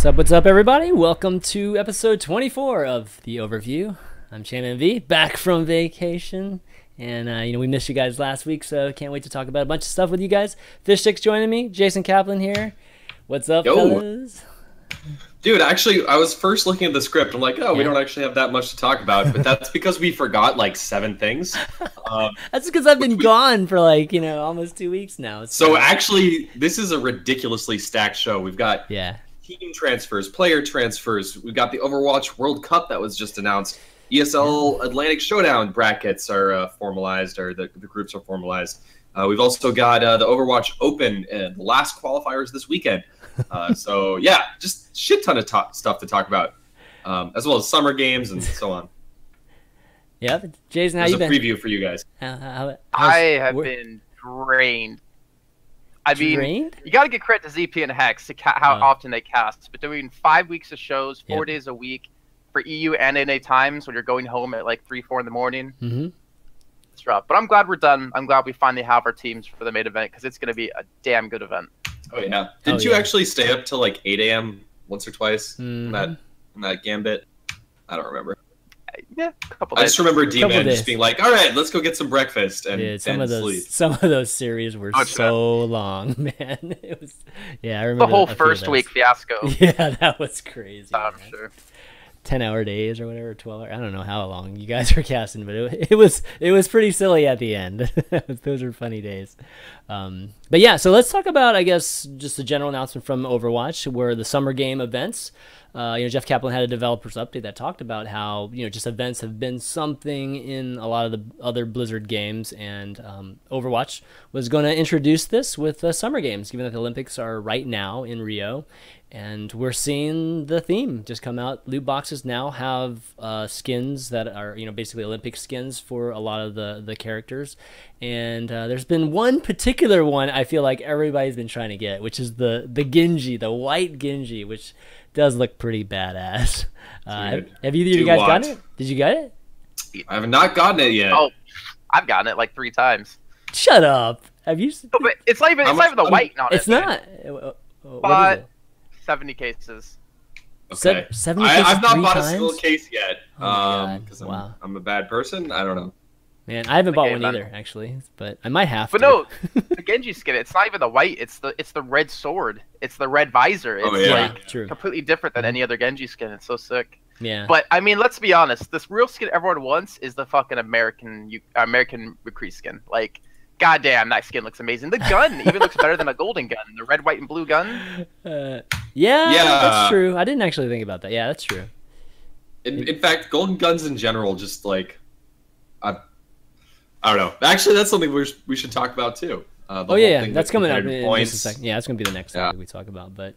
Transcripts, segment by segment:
What's up, everybody? Welcome to episode 24 of the Overview. I'm ChanManV, back from vacation, and we missed you guys last week, so can't wait to talk about a bunch of stuff with you guys. Fishstix joining me, Jason Kaplan here. What's up, fellas? Dude, actually, I was first looking at the script. I'm like, oh, we don't actually have that much to talk about, but that's because we forgot like 7 things. That's because I've been gone for like, almost 2 weeks now. So actually, this is a ridiculously stacked show. We've got team transfers, player transfers. We've got the Overwatch World Cup that was just announced. ESL Atlantic Showdown brackets are formalized, or the groups are formalized. We've also got the Overwatch Open and the last qualifiers this weekend. So yeah, just shit ton of stuff to talk about, as well as summer games and so on. Yeah, Jason, how you been? There's a preview for you guys. I have been drained. I mean, you got to get credit to ZP and Hex to how often they cast, but doing 5 weeks of shows, 4 days a week for EU and NA times when you're going home at like 3, 4 in the morning. It's rough, but I'm glad we're done. I'm glad we finally have our teams for the main event because it's going to be a damn good event. Oh yeah! Didn't you actually stay up till like 8 a.m. once or twice in that gambit? I don't remember. Yeah, a couple days. I just remember D-Man just being like, "All right, let's go get some breakfast," and some of those series were so long, man. It was, I remember the whole first week fiasco. Yeah, that was crazy. I'm sure. 10-hour days or whatever, 12 hour. I don't know how long you guys were casting, but it was pretty silly at the end. Those were funny days. But yeah, so let's talk about, I guess, just a general announcement from Overwatch, where the summer game events. Jeff Kaplan had a developers update that talked about how just events have been something in a lot of the other Blizzard games, and Overwatch was going to introduce this with summer games, given that the Olympics are right now in Rio. And we're seeing the theme just come out. Loot boxes now have skins that are, basically Olympic skins for a lot of the characters. And there's been one particular one I feel like everybody's been trying to get, which is the Genji, the white Genji, which does look pretty badass. Have either of you guys gotten it? Did you get it? I have not gotten it yet. Oh, I've gotten it like 3 times. Shut up. Have you? No, but it's not even the white on it. It's not. What is it? 70 cases. Okay. 70 cases. I've not bought times? a single case yet. Because wow. I'm a bad person. I don't know. Man, I haven't bought one either, actually, but I might have to. But no, the Genji skin, it's not even the white. It's the red sword. It's the red visor. It's completely different than any other Genji skin. It's so sick. Yeah. But I mean, let's be honest. This real skin everyone wants is the fucking American McCree skin. Like, goddamn, that skin looks amazing. The gun even looks better than a golden gun. The red, white, and blue gun. Yeah, that's true. I didn't actually think about that. Yeah, that's true. In fact, golden guns in general, just like, I don't know. Actually, that's something we should talk about too. That's coming up in just a second. Yeah, that's gonna be the next topic we talk about. But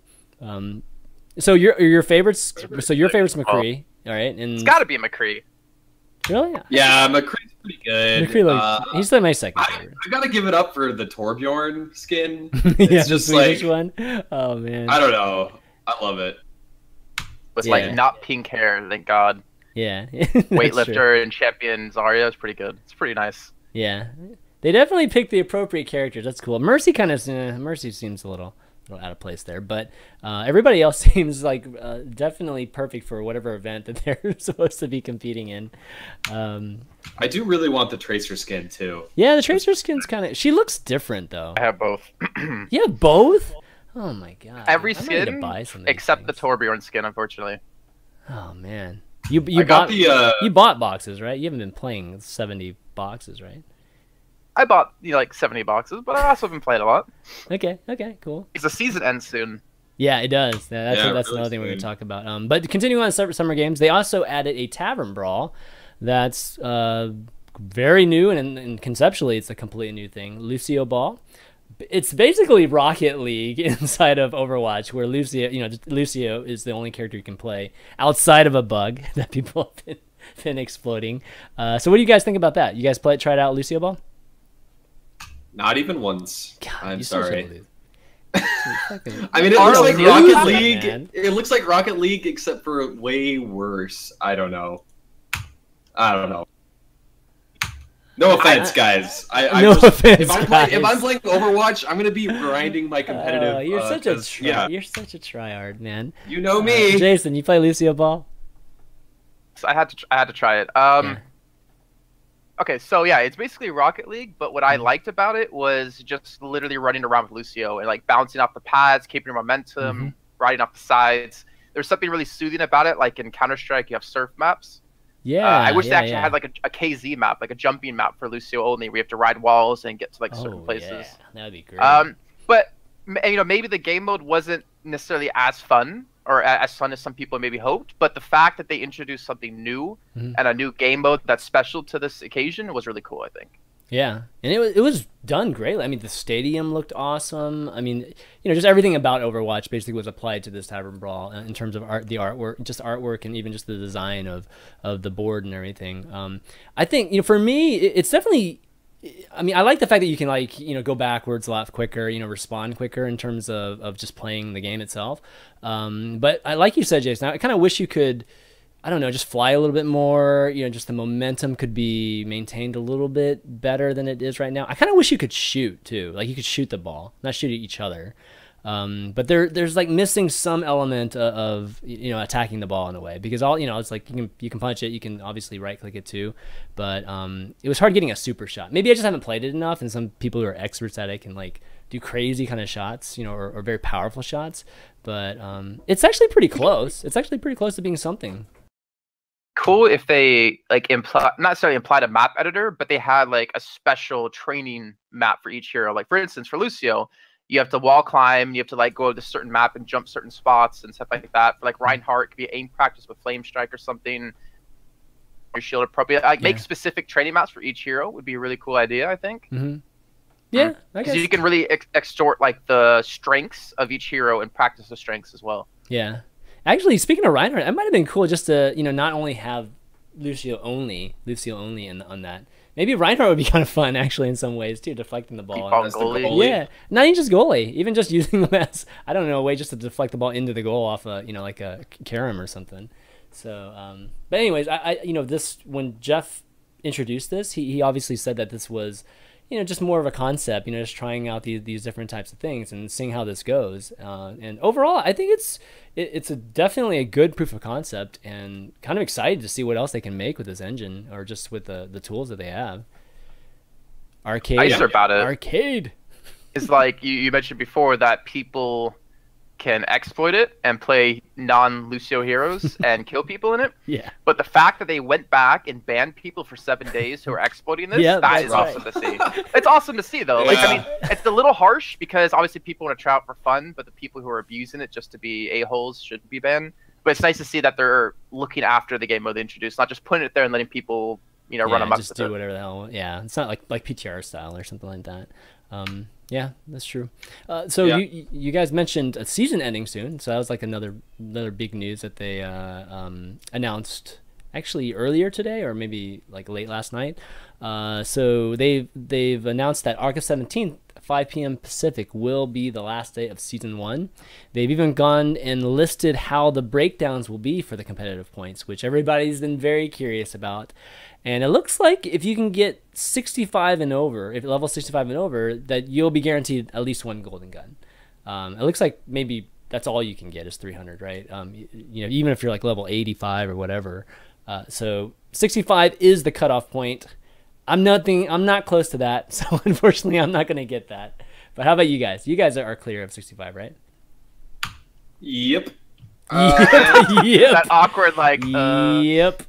so your favorites. So your favorites McCree, all right? And it's got to be McCree. Really? Yeah, McCree's pretty good. McCree, he's my second favorite. I gotta give it up for the Torbjorn skin. It's just like one. Oh man. I don't know. I love it. With like not pink hair, thank God. Yeah. Weightlifter and champion Zarya is pretty good. It's pretty nice. Yeah, they definitely picked the appropriate characters. That's cool. Mercy Mercy seems a little out of place there, but everybody else seems like definitely perfect for whatever event that they're supposed to be competing in. I do really want the Tracer skin too. Yeah, the Tracer skin's kind of. She looks different though. I have both. You have both? Oh my god! Every skin except the Torbjorn skin, unfortunately. Oh man, you bought boxes, right? You haven't been playing 70 boxes, right? I bought like 70 boxes, but I also been playing a lot. Okay, cool. Because the season ends soon. Yeah, it does. That's really another thing we're going to talk about. But continuing on summer games, they also added a Tavern Brawl that's very new, and conceptually it's a completely new thing. Lucio Ball. It's basically Rocket League inside of Overwatch, where Lucio is the only character you can play outside of a bug that people have been exploding. So what do you guys think about that? You guys tried out Lucio Ball? Not even once. God, I'm sorry. I mean, it looks like Rocket League. It looks like Rocket League, except for way worse. I don't know. No offense, guys. No offense, if I'm playing Overwatch, I'm gonna be grinding my competitive. You're such a tryhard, man. You know me, Jason. You play Lucio ball? So I had to try it. Okay, so yeah, it's basically Rocket League, but what I liked about it was just literally running around with Lucio and like bouncing off the pads, keeping your momentum, riding off the sides. There's something really soothing about it. Like in Counter-Strike, you have surf maps. Yeah, I wish they actually had like a KZ map, like a jumping map for Lucio only, where you have to ride walls and get to like certain places. Yeah, that'd be great. But you know, maybe the game mode wasn't necessarily as fun or as fun as some people maybe hoped. But the fact that they introduced something new and a new game mode that's special to this occasion was really cool, I think. Yeah, and it was done great. I mean, the stadium looked awesome. I mean, you know, just everything about Overwatch basically was applied to this Tavern Brawl in terms of the artwork, and even just the design of the board and everything. I think, you know, for me, it's definitely. I mean, I like the fact that you can, like, you know, go backwards a lot quicker, you know, respond quicker in terms of just playing the game itself. But like you said, Jason, I kind of wish you could, I don't know, just fly a little bit more. You know, just the momentum could be maintained a little bit better than it is right now. I kind of wish you could shoot too, like you could shoot the ball, not shoot at each other. But there's like missing some element of, you know, attacking the ball in a way, because all, you know, it's like you can punch it, you can obviously right click it too, but it was hard getting a super shot. Maybe I just haven't played it enough, and some people who are experts at it can like do crazy kind of shots, you know, or very powerful shots. But it's actually pretty close. It's actually pretty close to being something. Cool if they like not necessarily implied a map editor, but they had like a special training map for each hero. Like for instance, for Lucio, you have to wall climb, you have to like go to a certain map and jump certain spots and stuff like that. For like Reinhardt, it could be aim practice with Flame Strike or something. Your shield appropriate. Like make specific training maps for each hero would be a really cool idea, I think. Yeah, I guess you can really extort like the strengths of each hero and practice the strengths as well. Yeah. Actually, speaking of Reinhardt, it might have been cool just to, you know, not only have Lucio only on that. Maybe Reinhardt would be kind of fun, actually, in some ways, too, deflecting the ball. Goalie. Yeah, not even just goalie, even just using them as, I don't know, a way just to deflect the ball into the goal off a, you know, like a Karam or something. So, but anyways, I you know, this, when Jeff introduced this, he obviously said that this was, you know, just more of a concept, you know, just trying out these different types of things and seeing how this goes. And overall, I think it's definitely a good proof of concept, and kind of excited to see what else they can make with this engine, or just with the tools that they have. Arcade. Nicer about it. Arcade. It's like you mentioned before that people can exploit it and play non-Lucio heroes and kill people in it. Yeah. But the fact that they went back and banned people for 7 days who are exploiting this, that is awesome to see. It's awesome to see, though. Yeah. Like, I mean, it's a little harsh because obviously people want to try out for fun, but the people who are abusing it just to be a-holes should be banned. But it's nice to see that they're looking after the game mode they introduced, not just putting it there and letting people, you know, run amok just do whatever the hell. Yeah, it's not like PTR style or something like that. Yeah, that's true. So you guys mentioned a season ending soon, so that was like another big news that they announced actually earlier today, or maybe like late last night. So they've announced that August 17th, 5 p.m. Pacific will be the last day of season 1. They've even gone and listed how the breakdowns will be for the competitive points, which everybody's been very curious about. And it looks like if you can get 65 and over, if level 65 and over, that you'll be guaranteed at least 1 golden gun. It looks like maybe that's all you can get is 300, right? You know, even if you're like level 85 or whatever. So 65 is the cutoff point. I'm not close to that, so unfortunately I'm not going to get that. But how about you guys? You guys are clear of 65, right? Yep. Yep. That awkward, like... Yep.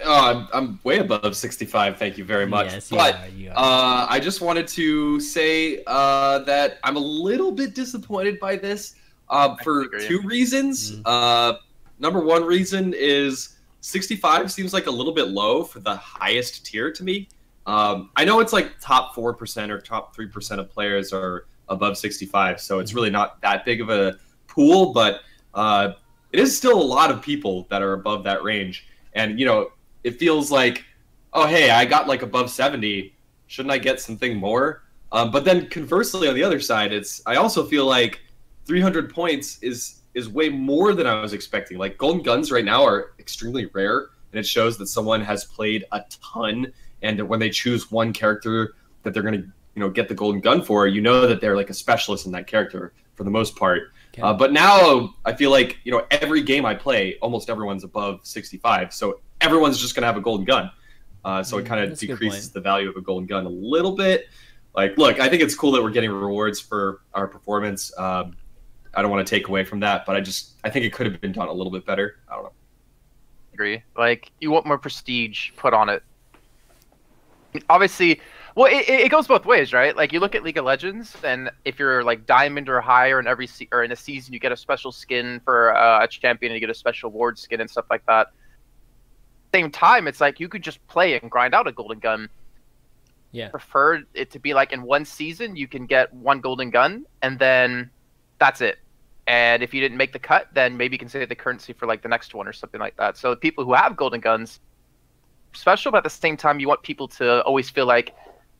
Oh, I'm way above 65. Thank you very much. Yes, but you are. I just wanted to say that I'm a little bit disappointed by this for 2 reasons. Number 1 reason is 65 seems like a little bit low for the highest tier to me. I know it's like top 4% or top 3% of players are above 65, so it's really not that big of a pool, but it is still a lot of people that are above that range. And, you know, it feels like, oh, hey, I got like above 70. Shouldn't I get something more? But then conversely, on the other side, I also feel like 300 points is way more than I was expecting. Like golden guns right now are extremely rare, and it shows that someone has played a ton and when they choose one character that they're going to get the golden gun for, that they're like a specialist in that character for the most part. Okay. But now I feel like every game I play, almost everyone's above 65, so everyone's just going to have a golden gun. So it kind of decreases the value of a golden gun a little bit. Like, look, I think it's cool that we're getting rewards for our performance. I don't want to take away from that, but I think it could have been done a little bit better. I don't know. Agree. Like, you want more prestige put on it. Obviously, well, it goes both ways, right? Like, you look at League of Legends, and if you're like diamond or higher in in a season, you get a special skin for a champion, and you get a special ward skin and stuff like that. Same time, it's like you could just play and grind out a golden gun. Yeah. Prefer it to be like in one season you can get one golden gun and then that's it. And if you didn't make the cut, then maybe you can save the currency for like the next one or something like that. So people who have golden guns, special, but at the same time you want people to always feel like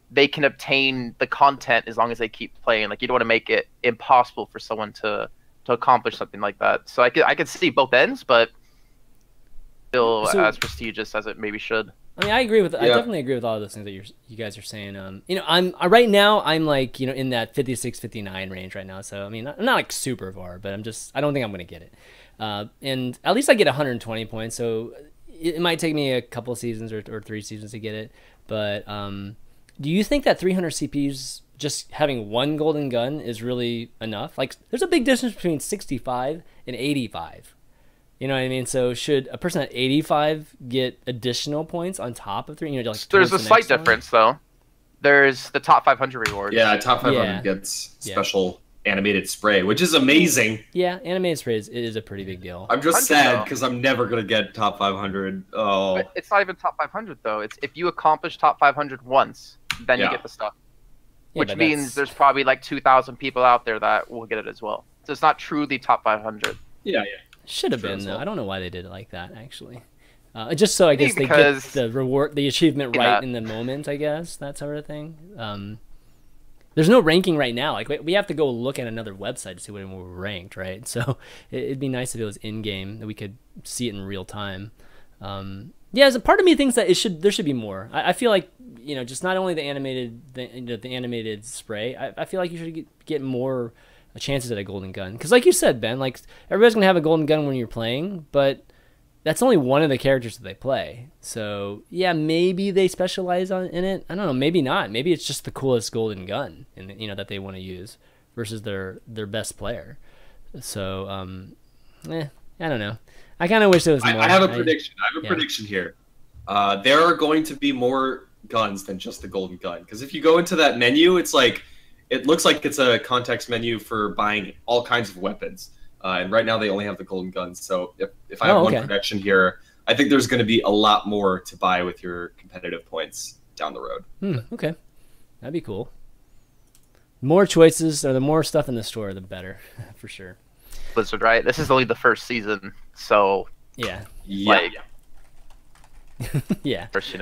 they can obtain the content as long as they keep playing. Like, you don't want to make it impossible for someone to accomplish something like that. So I could see both ends, but still as prestigious as it maybe should. I mean, I definitely agree with all of those things that you guys are saying. I'm right now, I'm like, in that 56, 59 range right now. So I mean, I'm not like super far, but I don't think I'm gonna get it. And at least I get 120 points. So it might take me a couple seasons or 3 seasons to get it. But do you think that 300 CPs, just having one golden gun, is really enough? Like, there's a big difference between 65 and 85. You know what I mean? So should a person at 85 get additional points on top of 3? Like, there's a slight difference, though. There's the top 500 rewards. Yeah, top 500 gets special animated spray, which is amazing. Yeah, animated spray is a pretty big deal. I'm just sad because I'm never going to get top 500. Oh. But it's not even top 500, though. It's if you accomplish top 500 once, then you get the stuff. Which means there's probably like 2,000 people out there that will get it as well. So it's not truly top 500. Yeah. Should have been, though. I don't know why they did it like that, actually. Just so I guess they get the reward, the achievement right in the moment, I guess, that sort of thing. There's no ranking right now. Like, we have to go look at another website to see when we're ranked, right? So it'd be nice if it was in-game, that we could see it in real time. Yeah, as a part of me thinks that there should be more. I feel like, just not only the animated spray. I feel like you should get more chances at a golden gun, because like you said, Ben, like, everybody's gonna have a golden gun when you're playing, but that's only one of the characters that they play. So yeah, maybe they specialize in it. I don't know, maybe not. Maybe it's just the coolest golden gun that they want to use versus their best player. So I don't know, I kind of wish there was more. I have a prediction. I have a prediction here. There are going to be more guns than just the golden gun, because if you go into that menu, it looks like it's a context menu for buying all kinds of weapons. And right now they only have the golden guns. So if I have one prediction here, I think there's going to be a lot more to buy with your competitive points down the road. Okay. That'd be cool. More choices, or the more stuff in the store, the better, for sure. Blizzard, right? This is only the first season, so... Yeah. Yeah. First,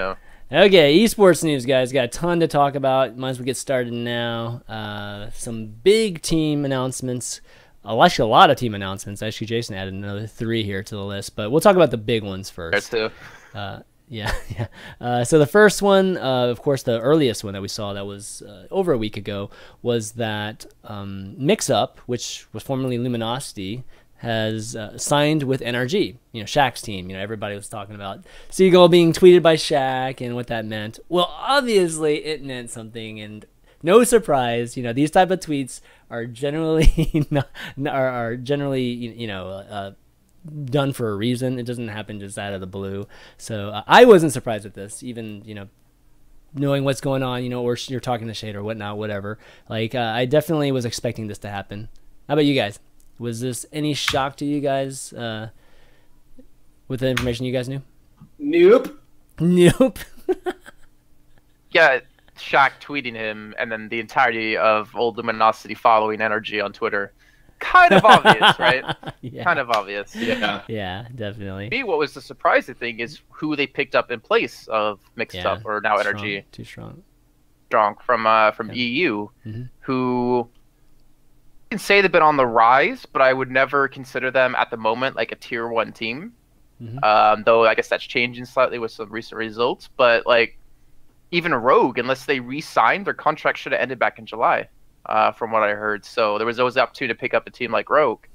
Okay, esports news, guys. Got a ton to talk about. Might as well get started now. Some big team announcements. Actually, a lot of team announcements. Actually, Jason added another 3 here to the list, but we'll talk about the big ones first. There too. So the first one, of course, the earliest one that we saw that was over a week ago, was that Mix-Up, which was formerly Luminosity, has signed with NRG, Shaq's team. Everybody was talking about Seagull being tweeted by Shaq and what that meant. Well, obviously it meant something, and no surprise, these type of tweets are generally done for a reason. It doesn't happen just out of the blue. So I wasn't surprised with this, even knowing what's going on, or you're talking to Shade or whatnot, whatever. Like, I definitely was expecting this to happen. How about you guys? Was this any shock to you guys with the information you guys knew? Nope. Yeah, Shaq tweeting him, and then the entirety of Old Luminosity following NRG on Twitter. Kind of obvious, right? Yeah. Kind of obvious. Yeah, definitely. Me, what was the surprising thing is who they picked up in place of Mixed Up, or now NRG. Too strong. From EU, who... can say they've been on the rise, but I would never consider them at the moment like a tier 1 team. Though I guess that's changing slightly with some recent results. But like, even Rogue, unless they re-signed, their contract should have ended back in July, from what I heard. So there was always the opportunity to pick up a team like Rogue.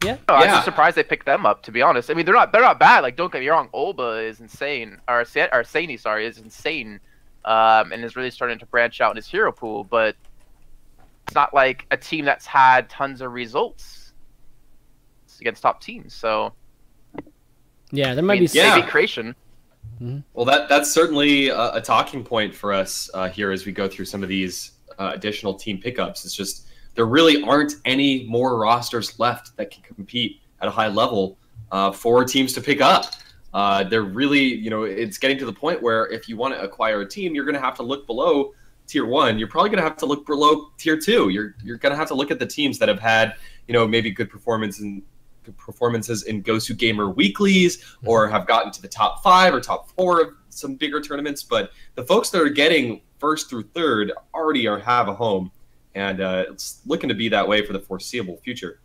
Yeah, I'm just surprised they picked them up. To be honest, I mean they're not bad. Like don't get me wrong, Olba is insane, or Sani, sorry, is insane, and is really starting to branch out in his hero pool. But it's not like a team that's had tons of results against top teams. So yeah, there might be maybe creation. Well, that's certainly a talking point for us here as we go through some of these additional team pickups. It's just there really aren't any more rosters left that can compete at a high level for teams to pick up. They're really, it's getting to the point where if you want to acquire a team, you're going to have to look below tier 1. You're probably going to have to look below tier 2. You're going to have to look at the teams that have had, maybe good performances in Gosu Gamer weeklies, or have gotten to the top 5 or top 4 of some bigger tournaments. But the folks that are getting first through third already have a home. And it's looking to be that way for the foreseeable future.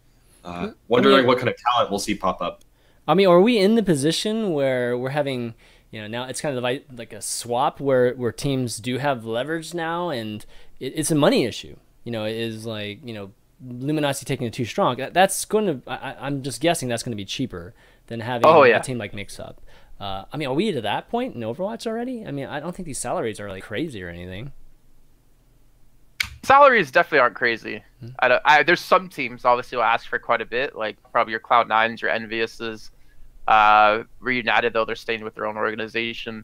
Wondering what kind of talent we'll see pop up. I mean, are we in the position where we're having, now it's kind of like a swap where teams do have leverage now, and it's a money issue. It is like, Luminosity taking it too strong. That's going to, I'm just guessing that's going to be cheaper than having a team like Mix-Up. I mean, are we to that point in Overwatch already? I mean, I don't think these salaries are like crazy or anything. Salaries definitely aren't crazy. There's some teams obviously will ask for quite a bit, like probably your Cloud9s, your Enviouses. Reunited, though, they're staying with their own organization.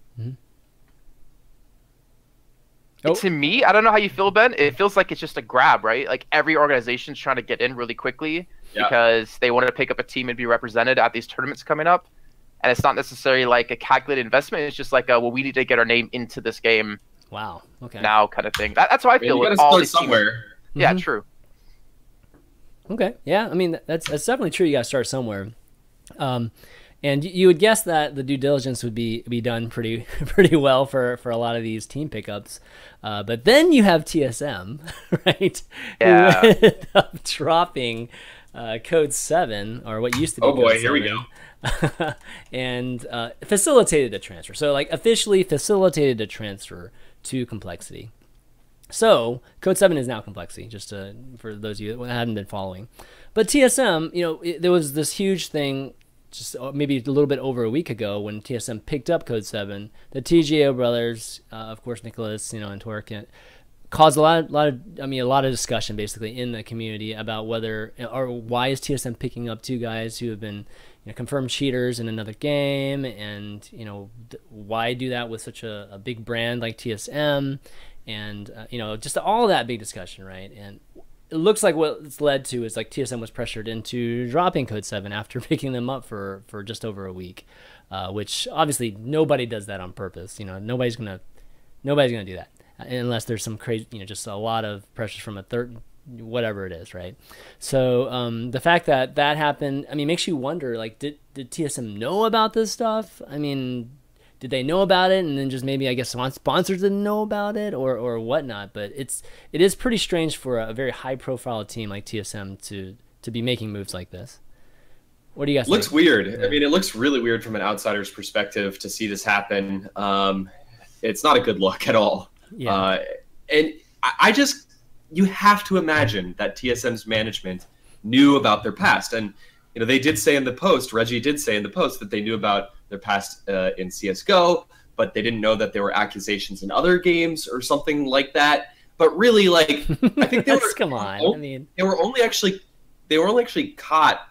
To me, I don't know how you feel, Ben. It feels like it's just a grab, right? Like every organization's trying to get in really quickly because they want to pick up a team and be represented at these tournaments coming up. And it's not necessarily like a calculated investment. It's just like, well, we need to get our name into this game. Wow. Okay. Now, kind of thing. That's how I feel. You got to start somewhere. Yeah, true. Okay. Yeah. I mean, that's definitely true. You got to start somewhere. And you would guess that the due diligence would be done pretty well for a lot of these team pickups. But then you have TSM, right? Yeah. Who ended up dropping Code 7, or what used to be Code 7. Here we go. And facilitated a transfer. So like officially facilitated a transfer to Complexity. So Code 7 is now Complexity, just for those of you that hadn't been following. But TSM, there was this huge thing just maybe a little bit over a week ago when TSM picked up Code 7. The TGO brothers, of course, Nicholas, and Torque, caused a lot of discussion basically in the community about whether or why is TSM picking up two guys who have been confirmed cheaters in another game, and why do that with such a big brand like TSM, and just all that big discussion, right? And it looks like what it's led to is like TSM was pressured into dropping Code 7 after picking them up for just over a week, which obviously nobody does that on purpose. Nobody's gonna do that unless there's some crazy, just a lot of pressure from a third, whatever it is, right? So the fact that happened, makes you wonder, like, did TSM know about this stuff? Did they know about it and then just maybe, I guess, sponsors didn't know about it or whatnot? But it is pretty strange for a very high-profile team like TSM to be making moves like this. What do you guys think? Looks weird. Yeah. It looks really weird from an outsider's perspective to see this happen. It's not a good look at all. Yeah. And you have to imagine that TSM's management knew about their past. And, they did say in the post, Reggie did say in the post that they knew about their past in CSGO, but they didn't know that there were accusations in other games or something like that. But really, like, I think they were come on. They were only actually caught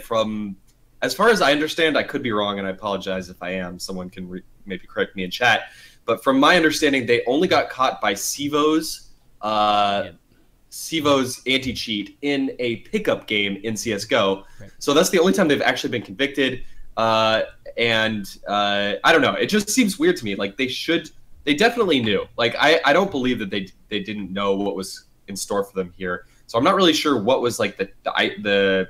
from, as far as I understand, I could be wrong, and I apologize if I am. Someone can maybe correct me in chat. But from my understanding, they only got caught by CEVO's anti-cheat in a pickup game in CSGO. Right. So that's the only time they've actually been convicted. And I don't know. It just seems weird to me. Like they definitely knew. Like I don't believe that they didn't know what was in store for them here. So I'm not really sure what was like the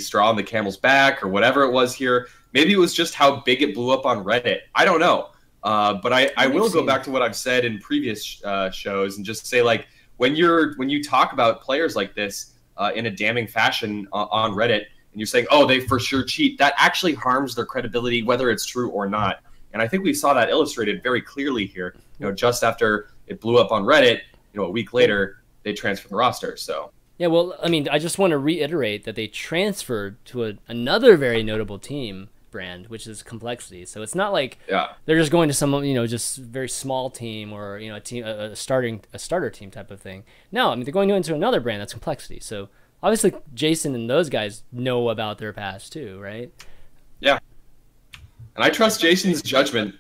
straw on the camel's back or whatever it was here. Maybe it was just how big it blew up on Reddit. I don't know. But I will go back to what I've said in previous shows and just say, like, when you talk about players like this in a damning fashion on Reddit, and you're saying, oh, they for sure cheat, that actually harms their credibility, whether it's true or not. And I think we saw that illustrated very clearly here. Just after it blew up on Reddit, a week later, they transferred the roster. So yeah, well, I mean, I just want to reiterate that they transferred to another very notable team brand, which is Complexity. So it's not like they're just going to some just very small team or a starter team type of thing. No, I mean, they're going into another brand that's Complexity. So obviously Jason and those guys know about their past too, right? Yeah, and I trust Jason's judgment.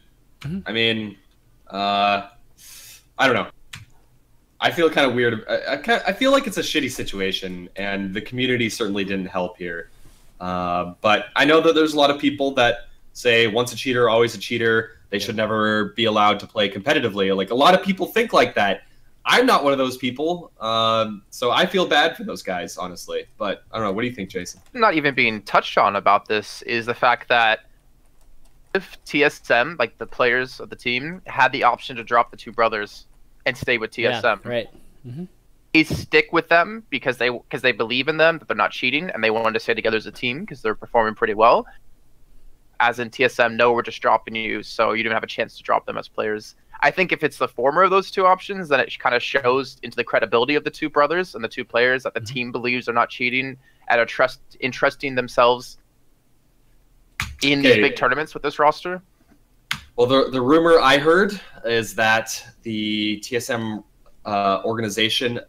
I mean, I don't know. I feel kind of weird. I feel like it's a shitty situation, and the community certainly didn't help here. But I know that there's a lot of people that say once a cheater, always a cheater. They should never be allowed to play competitively. Like, a lot of people think like that. I'm not one of those people. So I feel bad for those guys, honestly. But I don't know. What do you think, Jason? Not even being touched on about this is the fact that if TSM, like the players of the team, had the option to drop the two brothers and stay with TSM. Yeah, right. They stick with them because they believe in them, that they're not cheating, and they wanted to stay together as a team because they're performing pretty well. As in TSM, no, we're just dropping you, so you don't have a chance to drop them as players. I think if it's the former of those two options, then it kind of shows into the credibility of the two brothers and the two players that the team believes they're not cheating and are entrusting themselves in these big tournaments with this roster. Well, the rumor I heard is that the TSM organization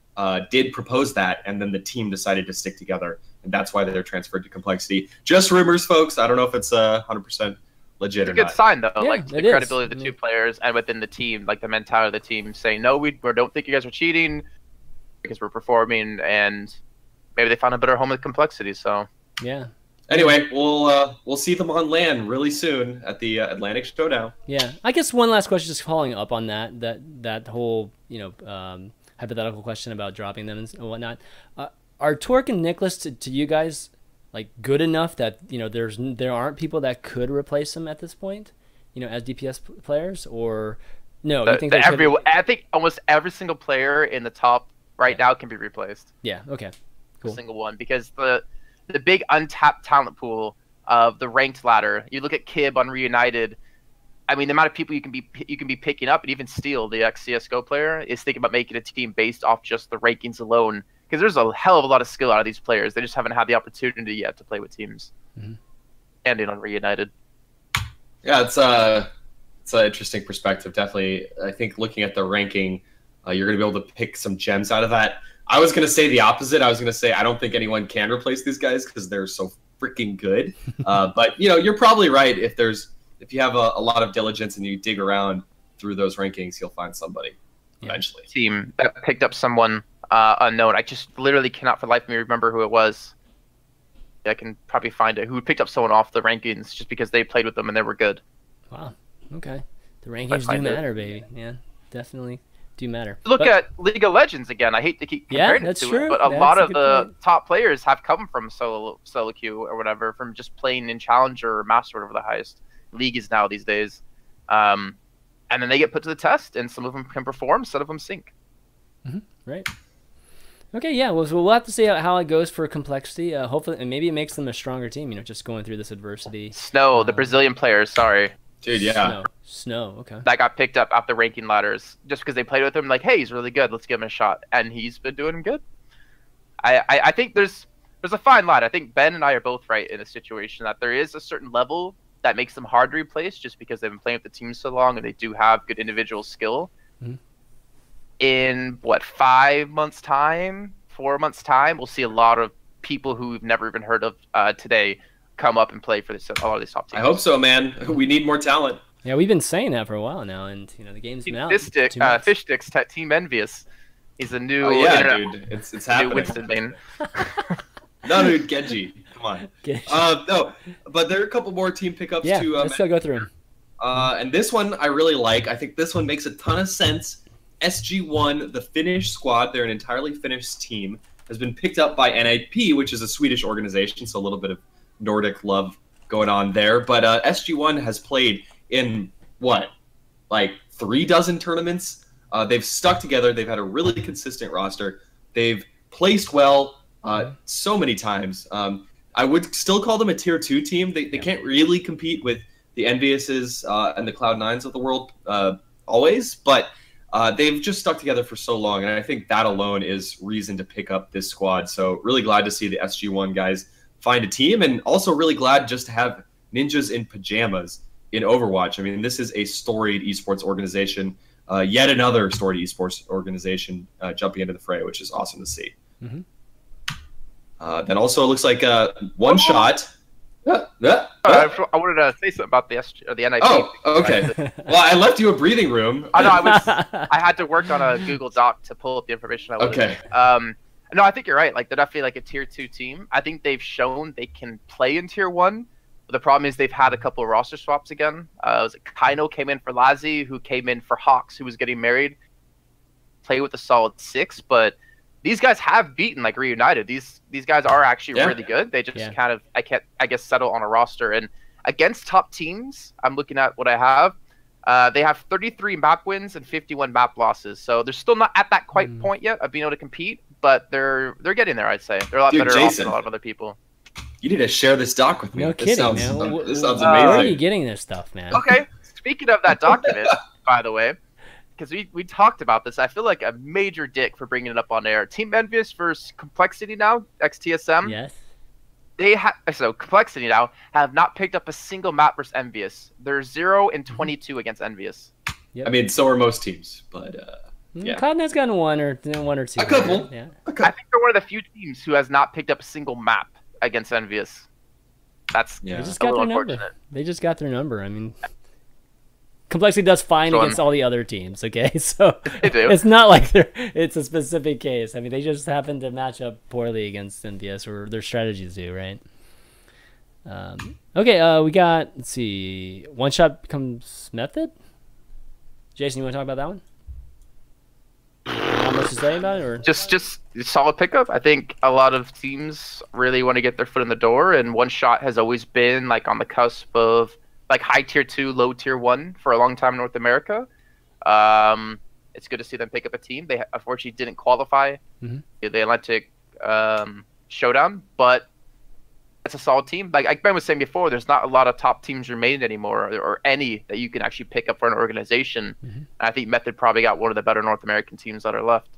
did propose that, and then the team decided to stick together, and that's why they're transferred to Complexity. Just rumors, folks. I don't know if it's 100% legit or not. It's a good sign, though. Yeah, like the credibility of the two players and within the team, like the mentality of the team saying, no, we don't think you guys are cheating because we're performing, and maybe they found a better home with Complexity. So yeah. Anyway, we'll see them on LAN really soon at the Atlantic Showdown. Yeah, I guess one last question, just following up on that whole hypothetical question about dropping them and whatnot. Are Torque and Nicholas to you guys like good enough that there aren't people that could replace them at this point, as DPS players, or no? You think I think almost every single player in the top right now can be replaced. Yeah. Okay. Cool. Every single one, because the big untapped talent pool of the ranked ladder. You look at Kib on Reunited. I mean, the amount of people you can be picking up, and even Steel, the ex-CSGO player, is thinking about making a team based off just the rankings alone. Because there's a hell of a lot of skill out of these players. They just haven't had the opportunity yet to play with teams. Ending on Reunited. Yeah, it's an interesting perspective. Definitely, I think looking at the ranking, you're going to be able to pick some gems out of that. I was going to say the opposite. I was going to say I don't think anyone can replace these guys because they're so freaking good. But you're probably right. If you have a lot of diligence and you dig around through those rankings, you'll find somebody eventually. Team that picked up someone unknown. I just literally cannot for the life of me remember who it was. I can probably find it. Who picked up someone off the rankings just because they played with them and they were good. Wow. Okay. The rankings do matter, baby. Yeah, definitely do matter. Look at League of Legends again. I hate to keep comparing it to it, but a lot of the top players have come from solo queue or whatever, from just playing in Challenger or Master, whatever the highest league is now these days. And then they get put to the test, and some of them can perform, some of them sink. Right. Okay, yeah. Well, so we'll have to see how it goes for Complexity. Hopefully, and maybe it makes them a stronger team. Just going through this adversity. Snow, the Brazilian player. Sorry. Dude, yeah. Snow, okay. That got picked up off the ranking ladders just because they played with him. Like, hey, he's really good. Let's give him a shot, and he's been doing good. I think there's a fine line. I think Ben and I are both right in a situation that there is a certain level that makes them hard to replace just because they've been playing with the team so long and they do have good individual skill. In 5 months' time, 4 months' time, we'll see a lot of people who we've never even heard of today come up and play for a lot of these top teams. I hope so, man. We need more talent. Yeah, we've been saying that for a while now, and the game's been out. Fishstix, Team Envious. He's a new. Oh yeah, dude, it's happening. New Winston Bane. No, dude, Genji. Come on. No, but there are a couple more team pickups too. Let's go through them. And this one I really like. I think this one makes a ton of sense. SG1, the Finnish squad, they're an entirely Finnish team, has been picked up by NIP, which is a Swedish organization, so a little bit of Nordic love going on there. But SG1 has played in, 3 dozen tournaments? They've stuck together. They've had a really consistent roster. They've placed well so many times. I would still call them a tier 2 team. They can't really compete with the Enviouses and the Cloud9s of the world always, but they've just stuck together for so long, and I think that alone is reason to pick up this squad. So really glad to see the SG1 guys find a team, and also really glad just to have ninjas in pajamas in Overwatch. I mean, this is a storied esports organization, yet another storied esports organization jumping into the fray, which is awesome to see. Mm-hmm. Then also it looks like one shot. I wanted to say something about the NIP. Oh, okay. Well, I left you a breathing room. I know. I had to work on a Google Doc to pull up the information. Okay. No, I think you're right. Like, they're definitely like a tier 2 team. I think they've shown they can play in tier 1. But the problem is they've had a couple of roster swaps again. Was it Kaino came in for Lazzy, who came in for Hawks, who was getting married. Play with a solid 6, but these guys have beaten like Reunited. These guys are actually really good. They just kind of I guess settle on a roster. And against top teams, I'm looking at what I have. They have 33 map wins and 51 map losses. So they're still not at that quite point yet of being able to compete, but they're getting there. I'd say they're a lot better off than a lot of other people. You need to share this doc with me. No kidding, man. This sounds amazing. Where are you getting this stuff, man? Okay. Speaking of that document, by the way, because we talked about this, I feel like a major dick for bringing it up on air. Team Envious versus Complexity now, XTSM. Yes. So Complexity now have not picked up a single map versus Envious. They're 0-22 against Envious. Yep. I mean, so are most teams, but yeah. Cloud9's gotten one or two. A couple. Yeah. I think they're one of the few teams who has not picked up a single map against Envious. That's They just got their number. They just got their number. I mean, Complexity does fine against all the other teams. Okay, so it's not like it's a specific case. I mean, they just happen to match up poorly against Envious, or their strategies do, right? Okay, we got, let's see, one shot becomes method. Jason, you want to talk about that one? Not much to say about it, or just solid pickup. I think a lot of teams really want to get their foot in the door, and one shot has always been like on the cusp of like high tier 2, low tier 1 for a long time in North America. It's good to see them pick up a team. They unfortunately didn't qualify the Atlantic Showdown, but it's a solid team. Like Ben was saying before, there's not a lot of top teams remaining anymore, or any that you can actually pick up for an organization. And I think Method probably got one of the better North American teams that are left.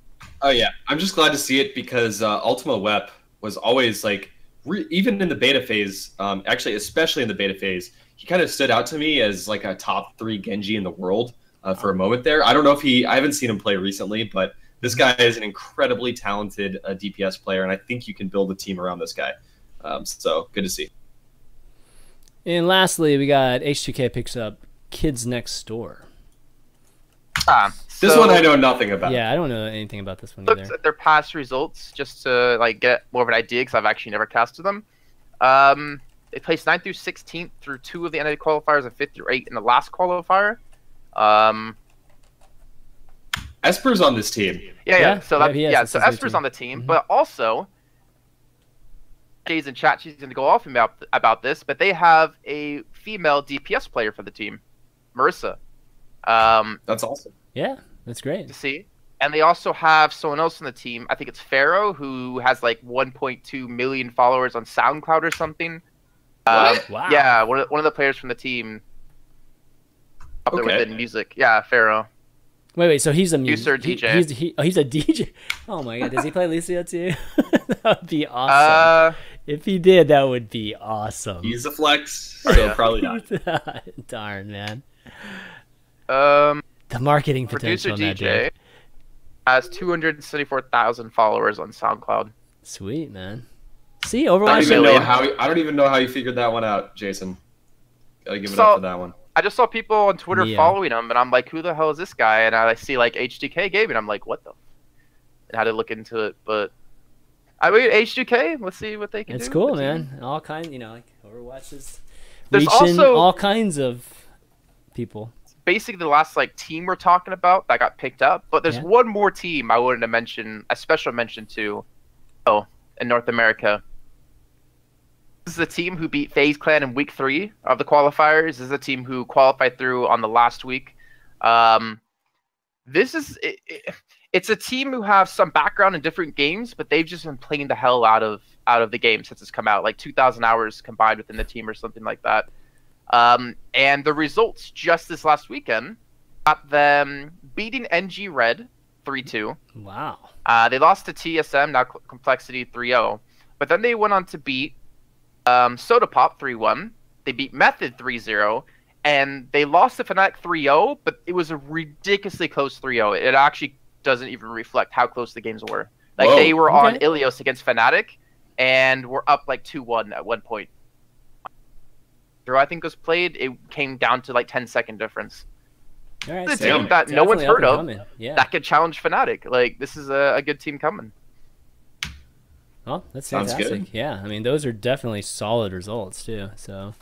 Oh yeah, I'm just glad to see it, because Ultima Wep was always like, even in the beta phase, actually especially in the beta phase, he kind of stood out to me as like a top 3 Genji in the world for a moment there. I don't know if I haven't seen him play recently, but this guy is an incredibly talented DPS player, and I think you can build a team around this guy. So good to see. And lastly, we got H2K picks up Kids Next Door. This one I know nothing about. Yeah, I don't know anything about this one either. Looked at their past results just to like get more of an idea, because I've actually never casted them. They placed 9th through 16th through 2 of the NA qualifiers and 5th through 8 in the last qualifier. Esper's on this team. Yeah. So so Esper's on the team, but also Jay's in chat. She's going to go off about this, but they have a female DPS player for the team, Marissa. That's awesome. Yeah, that's great to see. And they also have someone else on the team. I think it's Pharaoh, who has like 1.2 million followers on SoundCloud or something. Wow. Yeah, one of the players from the team up there within music. Yeah, Pharaoh. Wait. So he's a producer, DJ. He's a DJ. Oh my god, does he play Lucio too? That would be awesome. If he did, that would be awesome. He's a flex, so probably not. Darn, man. The marketing potential producer on that DJ dude has 274,000 followers on SoundCloud. Sweet, man. See, Overwatch. I don't even know how you figured that one out, Jason. Gotta give it up for that one. I just saw people on Twitter following him, and I'm like, who the hell is this guy? And I see like HDK Gaming, I'm like, what the? And I had to look into it, but I mean, HDK, let's see what they can do. It's cool, man. All kinds, like Overwatch is reaching also all kinds of people. Basically, the last like team we're talking about that got picked up, but there's one more team I wanted to mention, a special mention to, in North America. This is a team who beat FaZe Clan in week 3 of the qualifiers. This is a team who qualified through on the last week. It's a team who have some background in different games, but they've just been playing the hell out of the game since it's come out, like 2,000 hours combined within the team or something like that. And the results just this last weekend got them beating NG Red 3-2. Wow. They lost to TSM, now Complexity 3-0. But then they went on to beat Soda Pop 3-1. They beat Method 3-0. And they lost to Fnatic 3-0, but it was a ridiculously close 3-0. It actually doesn't even reflect how close the games were. Like, they were on Ilios against Fnatic, and were up like 2-1 at one point. Draw, I think, was played. It came down to like 10-second difference. All right, the team that no one's heard of that could challenge Fnatic. Like, this is a good team coming. Well, that's fantastic. Good. Yeah, I mean, those are definitely solid results too. So,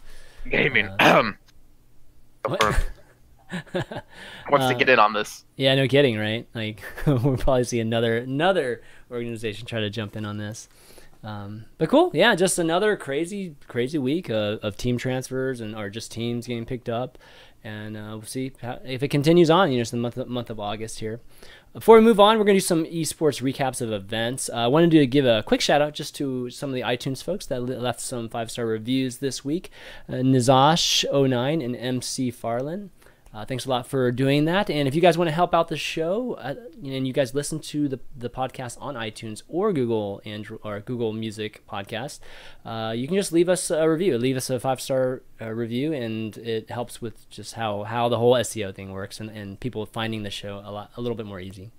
gaming. Wants to get in on this. Yeah, no kidding, right? Like, we'll probably see another organization try to jump in on this. But cool, yeah, just another crazy week of team transfers or just teams getting picked up, and we'll see if it continues on. It's the month of August here. Before we move on, we're going to do some esports recaps of events. I wanted to give a quick shout out just to some of the iTunes folks that left some 5-star reviews this week. Nizash09 and MC Farland. Thanks a lot for doing that. And if you guys want to help out the show, and you guys listen to the podcast on iTunes or Google Music Podcast, you can just leave us a review. Leave us a 5-star review, and it helps with just how the whole SEO thing works and people finding the show a little bit more easy.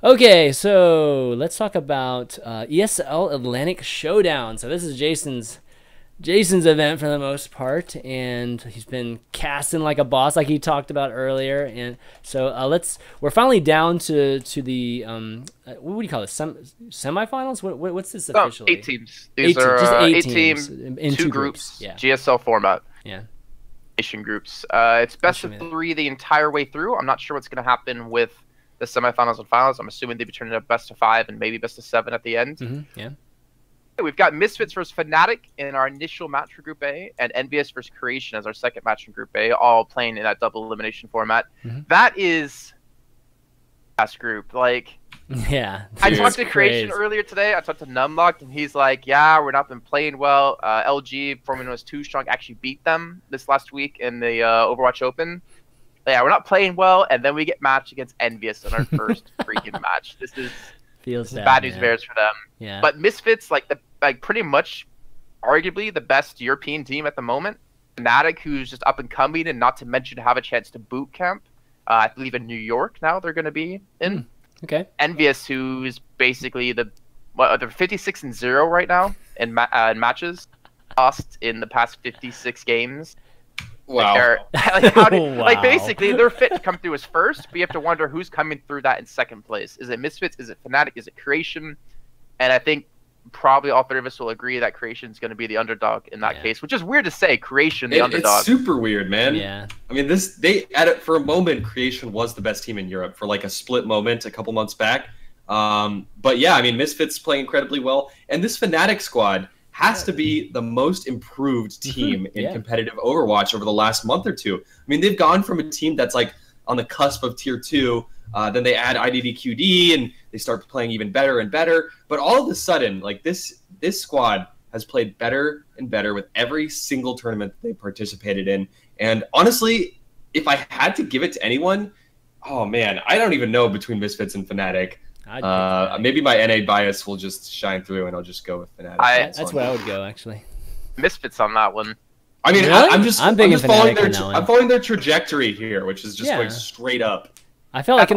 Okay, so let's talk about ESL Atlantic Showdown. So this is Jason's event for the most part, and he's been casting like a boss, like he talked about earlier. And so we're finally down to the what do you call it? Semifinals? What's this officially? 8 teams. These are 8 teams in 2 groups. Yeah. GSL format. Yeah. Nation groups. It's best of 3 the entire way through. I'm not sure what's going to happen with the semifinals and finals. I'm assuming they'll be turning up best of 5 and maybe best of 7 at the end. Mm-hmm. Yeah. We've got Misfits versus Fnatic in our initial match for Group A, and NVS versus Creation as our second match in Group A, all playing in that double elimination format. Mm-hmm. That is last group. Like, yeah, I talked to Creation earlier today. I talked to Numlocked, and he's like, "Yeah, we're not been playing well. LG, formerly was too strong, actually beat them this last week in the Overwatch Open. Yeah, we're not playing well, and then we get matched against NVS in our first freaking match. This is." Feels sad, bad news bears for them. Yeah. But Misfits, like pretty much, arguably the best European team at the moment. Fnatic, who's just up and coming, and not to mention have a chance to boot camp. I believe in New York now they're going to be in. Okay. Envious, who's basically they're 56-0 right now in matches, lost in the past 56 games. Wow. Like basically they're fit to come through as first, but you have to wonder who's coming through that in second place. Is it Misfits? Is it Fnatic? Is it Creation? And I think probably all 3 of us will agree that Creation's going to be the underdog in that case, which is weird to say. Creation, the underdog. It's super weird, man. Yeah. I mean, for a moment, Creation was the best team in Europe for like a split moment a couple months back. But yeah, I mean, Misfits play incredibly well, and this Fnatic squad has to be the most improved team in competitive Overwatch over the last month or two. I mean, they've gone from a team that's like on the cusp of tier 2, then they add IDDQD and they start playing even better and better. But all of a sudden, like this squad has played better and better with every single tournament that they participated in. And honestly, if I had to give it to anyone, oh man, I don't even know between Misfits and Fnatic. Maybe my NA bias will just shine through, and I'll just go with Fnatic. That's where I would go, actually. Misfits on that one. I mean, really? I'm just Fnatic I'm following their trajectory here, which is just going straight up. I feel like in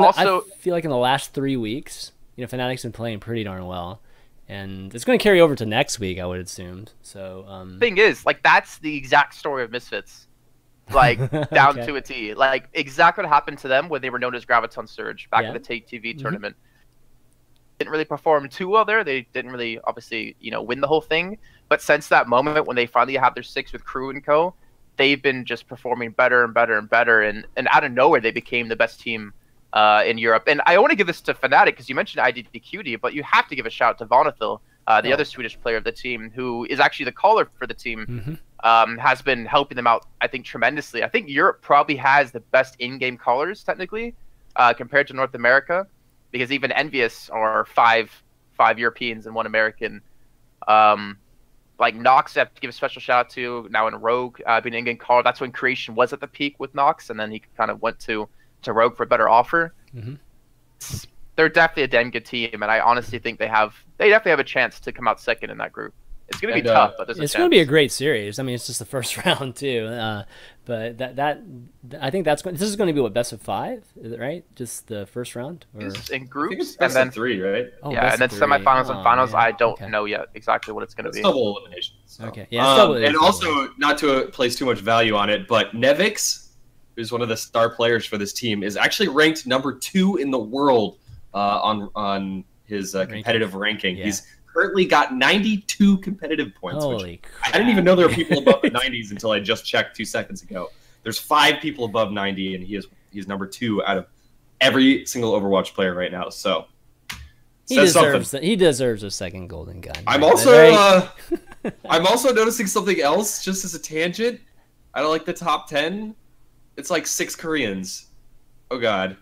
the last 3 weeks, Fnatic's been playing pretty darn well, and it's going to carry over to next week, I would assume. So thing is, like, that's the exact story of Misfits. Like, down to a T. Like, exactly what happened to them when they were known as Graviton Surge back in the Take TV tournament. Didn't really perform too well there. They didn't really, obviously, win the whole thing. But since that moment when they finally had their 6 with Crew and Co., they've been just performing better and better and better. And out of nowhere, they became the best team in Europe. And I want to give this to Fnatic because you mentioned IDDQD, but you have to give a shout to Vonathil, the other Swedish player of the team, who is actually the caller for the team, has been helping them out, I think, tremendously. I think Europe probably has the best in-game callers, technically, compared to North America, because even Envious are five Europeans and 1 American. But like Nox, I have to give a special shout out to now in Rogue, being in-game caller. That's when Creation was at the peak with Nox, and then he kind of went to Rogue for a better offer. They're definitely a damn good team, and I honestly think they definitely have a chance to come out second in that group. It's going to be tough, but it's going to be a great series. I mean, it's just the first round too, but I think this is going to be what, best of 5, is it right? Just the first round, or I in groups, think it's best of 3, right? Oh, yeah, and then semifinals and finals. I don't know yet exactly what it's going to be. Double elimination. So. Okay, yeah. And also, not to place too much value on it, but Nevix, who's one of the star players for this team, is actually ranked number 2 in the world on his competitive ranking. Yeah. He's currently got 92 competitive points. Holy crap. I didn't even know there were people above the 90s until I just checked 2 seconds ago. There's 5 people above 90, and he's number 2 out of every single Overwatch player right now. So he deserves a second golden gun. I'm also I'm also noticing something else, just as a tangent. I don't like the top 10. It's like 6 Koreans. Oh god.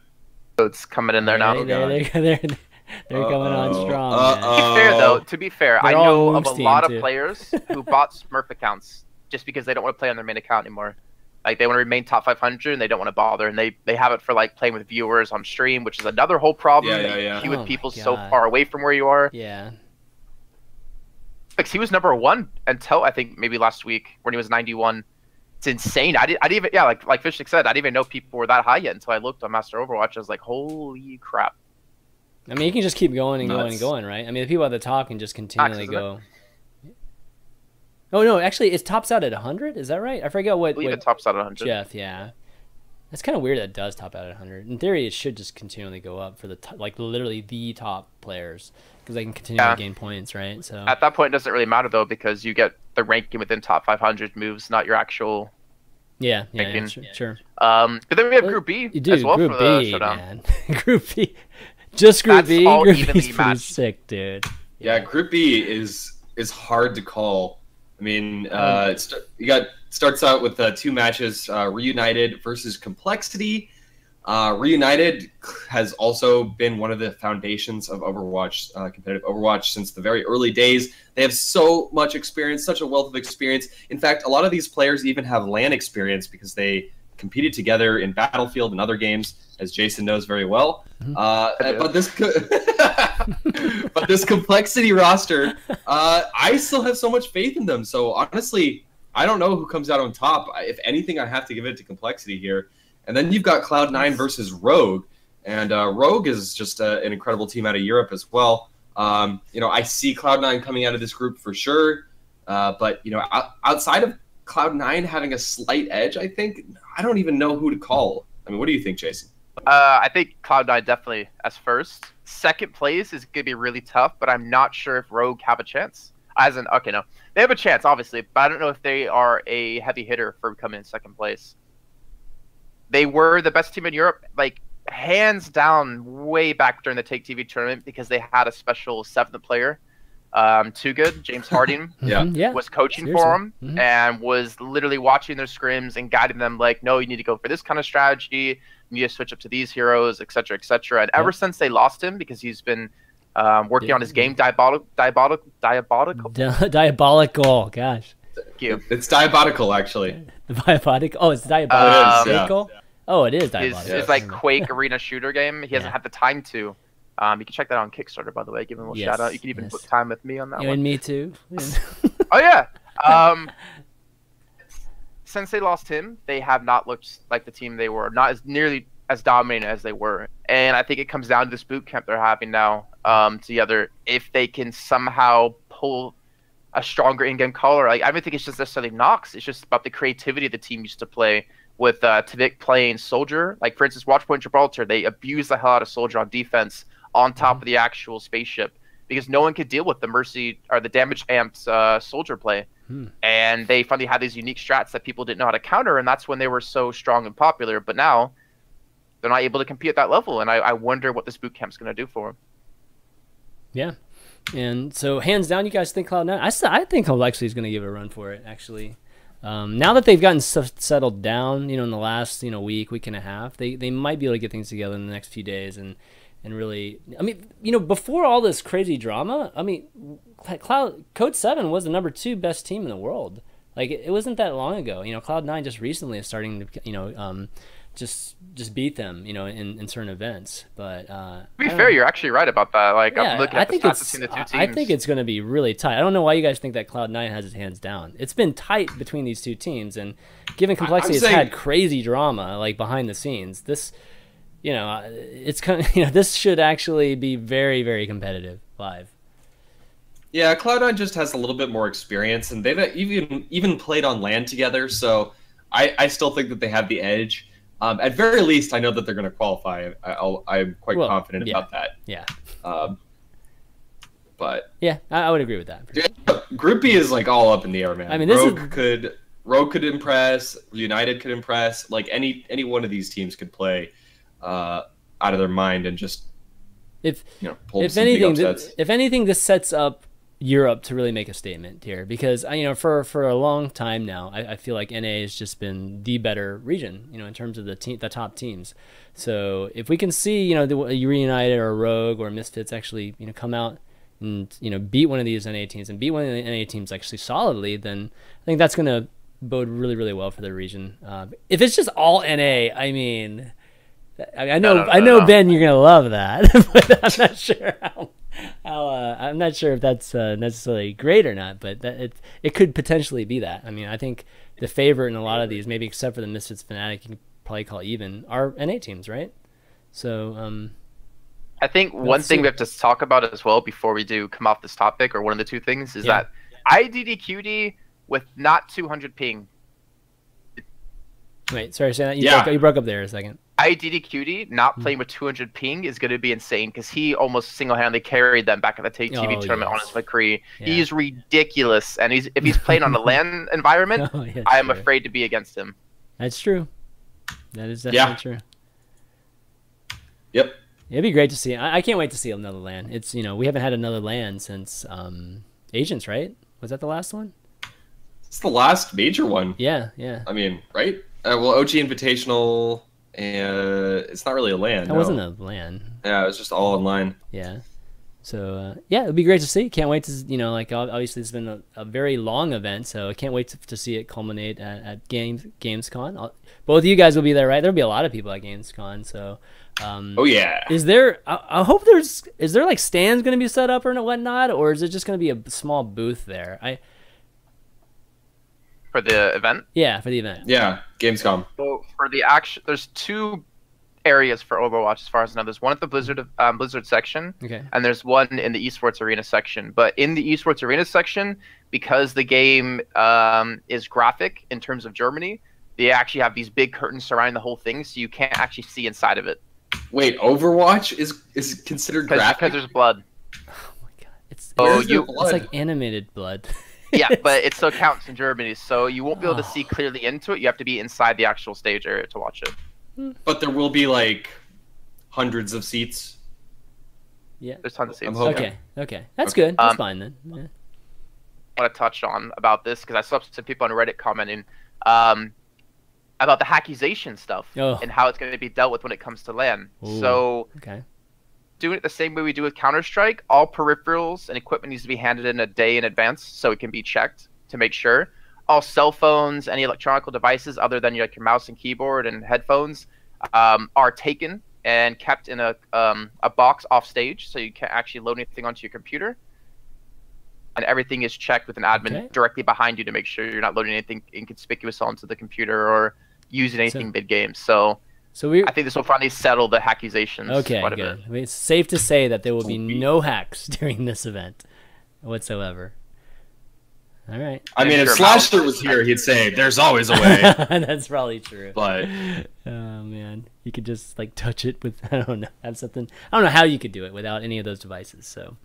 So it's coming in there now. They're coming on strong. To be fair, I know of a lot of players who bought Smurf accounts just because they don't want to play on their main account anymore. Like, they want to remain top 500 and they don't want to bother, and they have it for like playing with viewers on stream, which is another whole problem. Yeah. With people so far away from where you are. Yeah. Like, he was number 1 until I think maybe last week when he was 91. It's insane. I didn't even like Fishstix said, I didn't even know people were that high yet until I looked on Master Overwatch. I was like, holy crap. I mean, you can just keep going and going and going, right? I mean, the people at the top can just continually go. Oh no, actually, it tops out at 100. Is that right? I forget what. I believe it tops out at 100. Jeff, yeah. That's kind of weird that it does top out at 100. In theory, it should just continually go up for the literally the top players, because they can continue to gain points, right? So at that point, it doesn't really matter though, because you get the ranking within top 500 moves, not your actual. Yeah, sure. But then we have Group B as well Group for the B, showdown. man. Group B, just Group B. Group B's pretty sick, dude. Yeah, Group B is hard to call. I mean, starts out with 2 matches: Reunited versus Complexity. Reunited has also been one of the foundations of Overwatch, competitive Overwatch, since the very early days. They have so much experience, such a wealth of experience. In fact, a lot of these players even have LAN experience because they competed together in Battlefield and other games, as Jason knows very well. But this Complexity roster, I still have so much faith in them. So honestly, I don't know who comes out on top. If anything, I have to give it to Complexity here. And then you've got Cloud9 versus Rogue, and Rogue is just an incredible team out of Europe as well. I see Cloud9 coming out of this group for sure, but outside of Cloud9 having a slight edge, I don't even know who to call. I mean, what do you think, Jason? I think Cloud9 definitely as first. Second place is going to be really tough, but I'm not sure if Rogue have a chance. Okay, no. They have a chance, obviously, but I don't know if they are a heavy hitter for coming in second place. They were the best team in Europe, like, hands down, way back during the Take TV tournament, because they had a special 7th player, Too Good, James Harding, was coaching for them and was literally watching their scrims and guiding them, like, no, you need to go for this kind of strategy, you need to switch up to these heroes, etc., etc. And ever since they lost him, because he's been working on his game, diabolical. Diabolical, gosh. Thank you. It's diabolical, actually. Diabolical. Oh, it's diabolical. Yeah. Oh, it is diabolical. It's like Quake arena shooter game. He hasn't had the time to. You can check that on Kickstarter, by the way. Give him a little shout out. You can even book time with me on that one. And me too. Oh yeah. Since they lost him, they have not looked like the team they were. Not as nearly as dominant as they were. And I think it comes down to this boot camp they're having now. Together, if they can somehow pull a stronger in-game caller. Like, I don't think it's just necessarily Nox. It's just about the creativity the team used to play with Tvik playing Soldier. Like, for instance, Watchpoint Gibraltar, they abused the hell out of Soldier on defense on top of the actual spaceship because no one could deal with the Mercy or the damage amps Soldier play. And they finally had these unique strats that people didn't know how to counter, and that's when they were so strong and popular. But now they're not able to compete at that level, and I wonder what this boot camp's going to do for them. Yeah. And so, hands down, you guys think Cloud9? I think Complexity is going to give a run for it, actually. Now that they've gotten settled down, in the last week and a half, they might be able to get things together in the next few days, and and really, I mean, you know, before all this crazy drama, I mean, Code 7 was the #2 best team in the world. Like, it wasn't that long ago. You know, Cloud9 just recently is starting to, you know, just beat them, you know, in certain events. But to be fair, you're actually right about that. Like, yeah, I'm looking at the stats between the two teams. I think it's going to be really tight. I don't know why you guys think that Cloud9 has its hands down. It's been tight between these two teams, and given complexity, it's had crazy drama like behind the scenes. This, you know, it's kind of, you know, this should actually be very, very competitive live. Yeah, Cloud9 just has a little bit more experience, and they've even played on LAN together, so I still think that they have the edge. At very least, I know that they're going to qualify. I'm quite confident about that. Yeah. But yeah, I would agree with that. Yeah, Group B is like all up in the air, man. I mean, Rogue could impress. United could impress. Like any one of these teams could play out of their mind and just pull some big upsets. If anything, this sets up Europe to really make a statement here, because you know, for a long time now, I feel like NA has just been the better region, you know, in terms of the top teams. So if we can see, you know, the United or Rogue or Misfits actually, you know, come out and, you know, beat one of these NA teams and beat one of the NA teams actually solidly, then I think that's going to bode really, really well for the region. If it's just all NA, I mean, I know Ben, you're gonna love that, but I'm not sure how I'm not sure if that's necessarily great or not, but it could potentially be that. I mean, I think the favorite in a lot of these, maybe except for the Misfits Fnatic, you can probably call even, are NA teams, right? So I think one thing we have to talk about as well before we do come off this topic, or one of the two things, is that IDDQD with not 200 ping. Wait, sorry, say that. You broke up there a second. IDDQD not playing with 200 ping is going to be insane, because he almost single-handedly carried them back at the Take TV tournament on his McCree. Yeah. He's ridiculous, and if he's playing on a LAN environment, I am afraid to be against him. That's true. That is definitely true. Yep. It'd be great to see. I can't wait to see another LAN. It's, you know, we haven't had another LAN since Agents, right? Was that the last one? It's the last major one. Yeah, yeah. I mean, right? Well, OG Invitational, and it's not really a LAN. That wasn't a LAN. Yeah, it was just all online. Yeah. So, yeah, it'd be great to see. Can't wait to, you know, like, obviously it's been a very long event, so I can't wait to see it culminate at Gamescom. Both of you guys will be there, right? There'll be a lot of people at Gamescom, so... oh, yeah. Is there... I hope is there, like, stands going to be set up or whatnot, or is it just going to be a small booth there? For the event? Yeah, for the event. Yeah, Gamescom. So for the action, there's two areas for Overwatch as far as I know. There's one at the Blizzard section, and there's one in the esports arena section. But in the esports arena section, because the game is graphic in terms of Germany, they actually have these big curtains surrounding the whole thing, so you can't actually see inside of it. Wait, Overwatch is considered graphic? Because there's blood. Oh my god! It's like animated blood. Yeah, but it still counts in Germany, so you won't be able to see clearly into it. You have to be inside the actual stage area to watch it. But there will be, like, hundreds of seats. Yeah. There's tons of seats. Okay. That's good. That's fine, then. Yeah. I want to touch on about this, because I saw some people on Reddit commenting about the hackization stuff and how it's going to be dealt with when it comes to LAN. Ooh. So... doing it the same way we do with Counter-Strike, all peripherals and equipment needs to be handed in a day in advance so it can be checked to make sure. All cell phones, any electronic devices other than your mouse and keyboard and headphones are taken and kept in a box off stage, so you can't actually load anything onto your computer. And everything is checked with an admin directly behind you to make sure you're not loading anything inconspicuous onto the computer or using anything mid-game. So I think this will finally settle the hackizations. Okay, good. I mean, it's safe to say that there will be no hacks during this event whatsoever. All right. I mean, if Slasher was here, he'd say, "There's always a way." That's probably true. But oh man, you could just like touch it with I don't know, have something. I don't know how you could do it without any of those devices. So,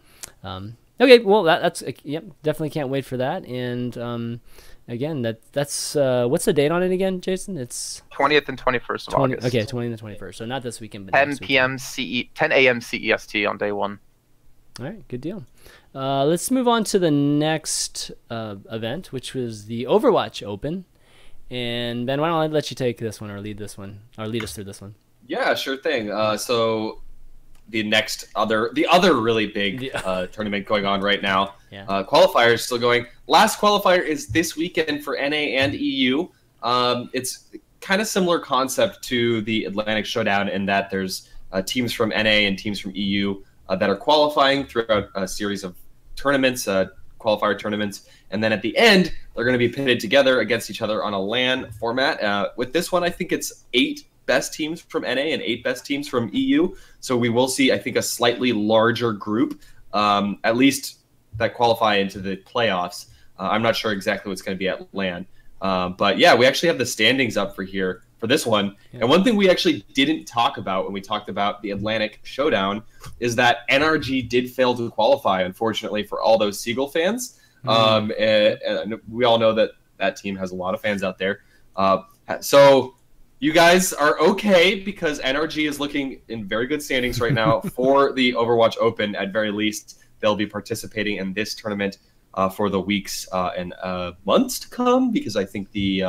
okay, well that's definitely can't wait for that. And again, that's what's the date on it again, Jason? It's 20th and 21st of August. Okay, 20th and 21st. So not this weekend, but 10 p.m. 10 a.m. CEST on day one. All right, good deal. Let's move on to the next event, which was the Overwatch Open. And Ben, why don't I let you take this one or lead us through this one? Yeah, sure thing. So the other really big tournament going on right now. Yeah. Qualifiers still going. Last qualifier is this weekend for NA and EU. It's kind of similar concept to the Atlantic Showdown in that there's teams from NA and teams from EU that are qualifying throughout a series of tournaments, qualifier tournaments, and then at the end they're going to be pitted together against each other on a LAN format. With this one, I think it's 8 best teams from NA and 8 best teams from EU. So we will see, I think, a slightly larger group, at least that qualify into the playoffs. I'm not sure exactly what's going to be at LAN. But yeah, we actually have the standings up for this one. Yeah. And one thing we actually didn't talk about when we talked about the Atlantic Showdown is that NRG did fail to qualify, unfortunately, for all those Seagull fans. And we all know that that team has a lot of fans out there. So you guys are okay because NRG is looking in very good standings right now for the Overwatch Open. At very least, they'll be participating in this tournament for the weeks and months to come, because I think the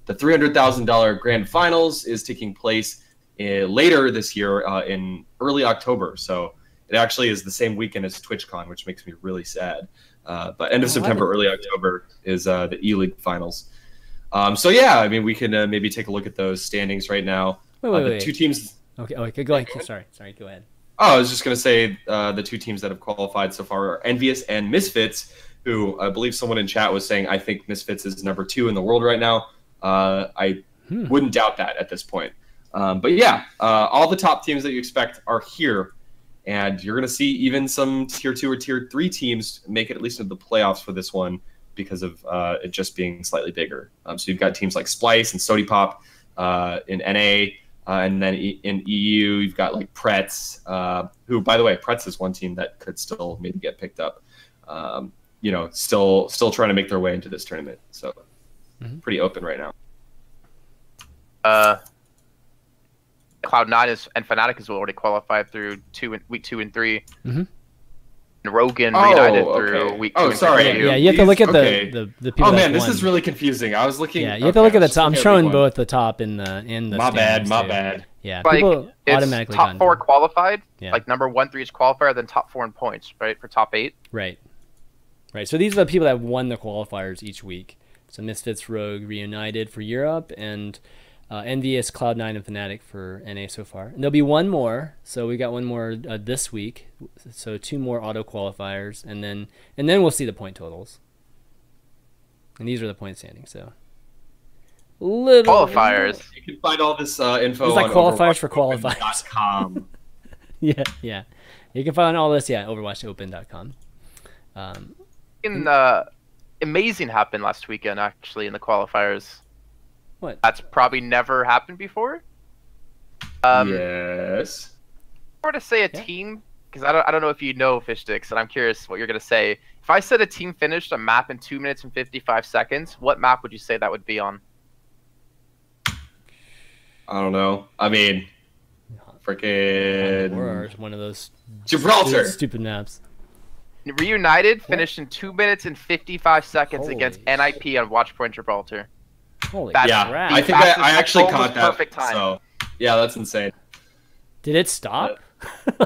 $300,000 grand finals is taking place later this year in early October. So it actually is the same weekend as TwitchCon, which makes me really sad. But end of September, early October is the E-League finals. So yeah, I mean, we can maybe take a look at those standings right now. Wait. Two teams. Okay, go ahead. Sorry, go ahead. Oh, I was just going to say the 2 teams that have qualified so far are Envious and Misfits, who I believe someone in chat was saying, I think Misfits is number 2 in the world right now. I wouldn't doubt that at this point. But yeah, all the top teams that you expect are here. And you're going to see even some Tier 2 or Tier 3 teams make it at least into the playoffs for this one because of it just being slightly bigger. So you've got teams like Splice and Sody Pop in NA. And then in EU, you've got like Pretz, who, by the way, Pretz is one team that could still maybe get picked up. You know, still trying to make their way into this tournament. So pretty open right now. Cloud9 and Fnatic has already qualified through week 2 and 3. And Rogan reunited through week 2 and 3. Sorry. Yeah, you have to look at the people. Oh man, this is really confusing. I was looking. Yeah, you have to look at the top. I'm showing both the top in the. My bad. Yeah, like, people automatically top 4 qualified. Yeah. Like number 1 through each qualifier, then top 4 in points, right, for top 8. Right. So these are the people that have won the qualifiers each week. So Misfits, Rogue, Reunited for Europe, and Envious, Cloud9, and Fnatic for NA so far. And there'll be one more. So we got one more this week. So 2 more auto qualifiers, and then we'll see the point totals. And these are the point standings. So qualifiers. You can find all this info it's like on qualifiers for qualifiers.com. yeah. You can find all this overwatchopen.com. Amazing happened last weekend, actually, in the qualifiers. What? That's probably never happened before. Yes. If I were to say a team, because I don't know if you know Fishstix, and I'm curious what you're going to say. If I said a team finished a map in 2 minutes and 55 seconds, what map would you say that would be on? I don't know. I mean, freaking one of those Gibraltar stupid maps. Reunited finished in 2 minutes and 55 seconds against NIP on Watchpoint Gibraltar. Holy crap. I think I actually caught that. Perfect time. So, yeah, that's insane. Did it stop?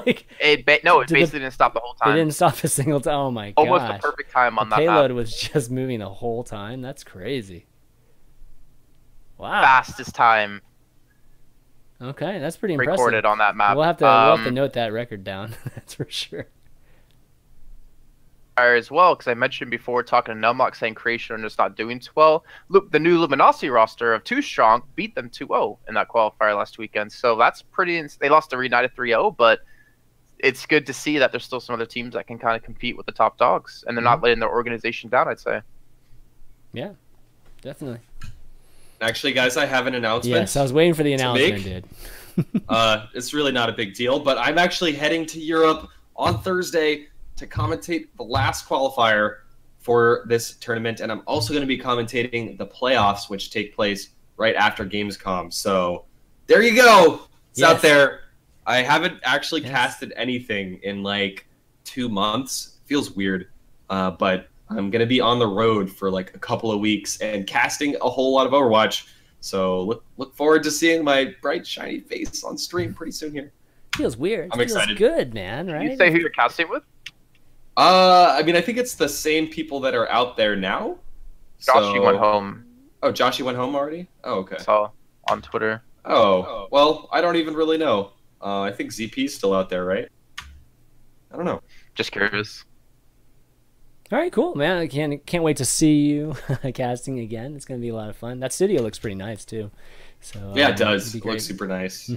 It basically didn't stop the whole time. It didn't stop a single time. Oh my god! Almost the perfect time on that payload map. was just moving the whole time. That's crazy. Wow. Fastest time. Okay, that's pretty impressive. Recorded on that map. We'll have to note that record down. That's for sure. As well, because I mentioned before talking to Numlock saying Creation are just not doing too well. Look, the new Luminosity roster of 2 Strong beat them 2-0 in that qualifier last weekend. So that's pretty. They lost to Reunited 3-0, but it's good to see that there's still some other teams that can kind of compete with the top dogs, and they're not letting their organization down, I'd say. Yeah, definitely. Actually, guys, I have an announcement. Yes, I was waiting for the announcement, dude. It's really not a big deal, but I'm actually heading to Europe on Thursday to commentate the last qualifier for this tournament, and I'm also going to be commentating the playoffs, which take place right after Gamescom. So there you go. It's out there. I haven't actually casted anything in like 2 months. Feels weird, but I'm going to be on the road for like a couple of weeks and casting a whole lot of Overwatch. So look forward to seeing my bright, shiny face on stream pretty soon here. feels weird. I'm excited. Good, man. Right? Can you say who you're casting with? I mean, I think it's the same people that are out there now. Joshy went home. Oh, Joshy went home already? Oh, okay. Saw on Twitter. Oh, well, I don't even really know. I think ZP's still out there, right? I don't know. Just curious. All right, cool, man. I can't wait to see you casting again. It's gonna be a lot of fun. That studio looks pretty nice too. So yeah, it does. It looks super nice.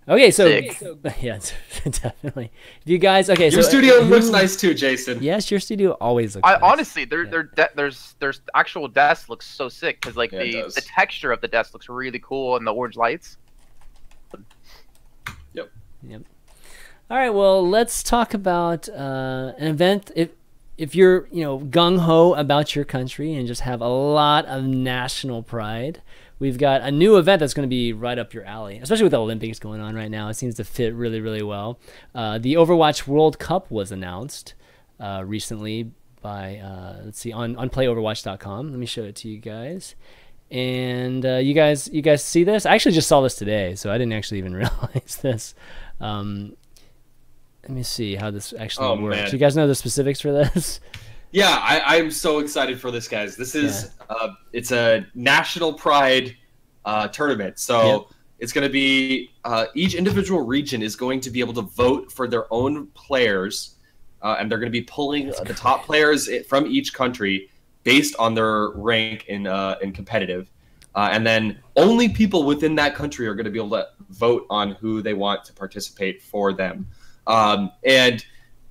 Okay, so yeah, definitely. If you guys, okay, your studio looks nice too, Jason. Yes, your studio always looks nice. Honestly, there's actual desk looks so sick because like the texture of the desk looks really cool and the orange lights. Yep. All right, well, let's talk about an event. If you're gung ho about your country and just have a lot of national pride, we've got a new event that's going to be right up your alley, especially with the Olympics going on right now. It seems to fit really, really well. The Overwatch World Cup was announced recently by, let's see, on playoverwatch.com. Let me show it to you guys. And you guys see this? I actually just saw this today, so I didn't actually even realize this. Let me see how this actually works. Man. You guys know the specifics for this? Yeah, I'm so excited for this, guys. This is it's a national pride tournament. So it's going to be each individual region is going to be able to vote for their own players, and they're going to be pulling the top players from each country based on their rank in competitive. And then only people within that country are going to be able to vote on who they want to participate for them. And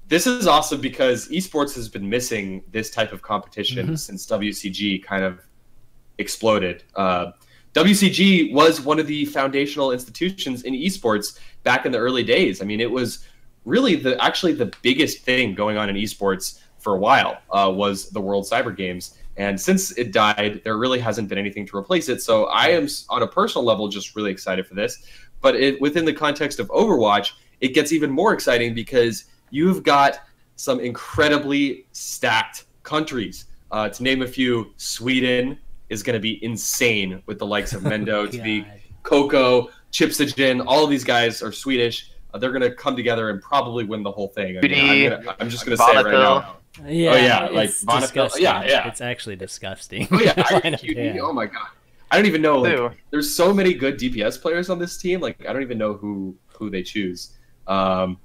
this is awesome because esports has been missing this type of competition since WCG kind of exploded. WCG was one of the foundational institutions in esports back in the early days. I mean, it was really actually the biggest thing going on in esports for a while was the World Cyber Games. And since it died, there really hasn't been anything to replace it. So I am, on a personal level, just really excited for this. But within the context of Overwatch, it gets even more exciting because you've got some incredibly stacked countries. To name a few, Sweden is going to be insane with the likes of Mendo, Tvik, Coco, Chipsogen. All of these guys are Swedish. They're going to come together and probably win the whole thing. I mean, I'm just going to say it right now. Yeah, oh yeah, like disgusting. Yeah. It's actually disgusting. Oh yeah, oh my god. I don't even know. Like, there's so many good DPS players on this team. Like I don't even know who they choose. And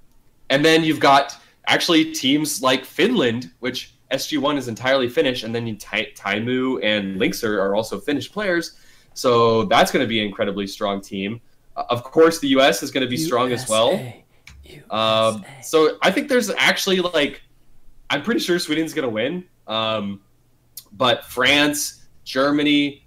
then you've got actually teams like Finland, which SG1 is entirely Finnish, and then Taimu and Linkser are also Finnish players. So that's going to be an incredibly strong team. Of course, the US is going to be strong as well. So I think there's actually like, I'm pretty sure Sweden's going to win. But France, Germany,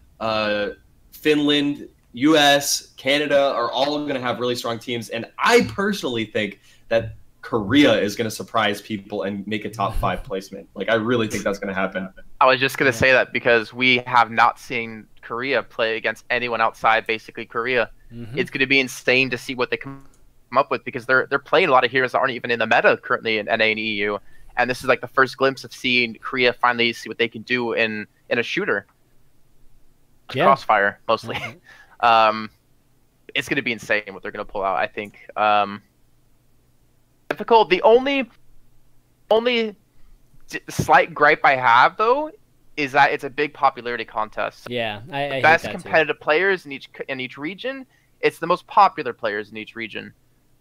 Finland, US, Canada are all going to have really strong teams. And I personally think that Korea is going to surprise people and make a top 5 placement. Like, I really think that's going to happen. I was just going to say that because we have not seen Korea play against anyone outside basically Korea. It's going to be insane to see what they come up with because they're playing a lot of heroes that aren't even in the meta currently in NA and EU. And this is like the first glimpse of seeing Korea finally see what they can do in a shooter. Crossfire, mostly. It's going to be insane what they're going to pull out, I think. Difficult. The only slight gripe I have, though, is that it's a big popularity contest. Yeah, I hate best that competitive players in each region. It's the most popular players in each region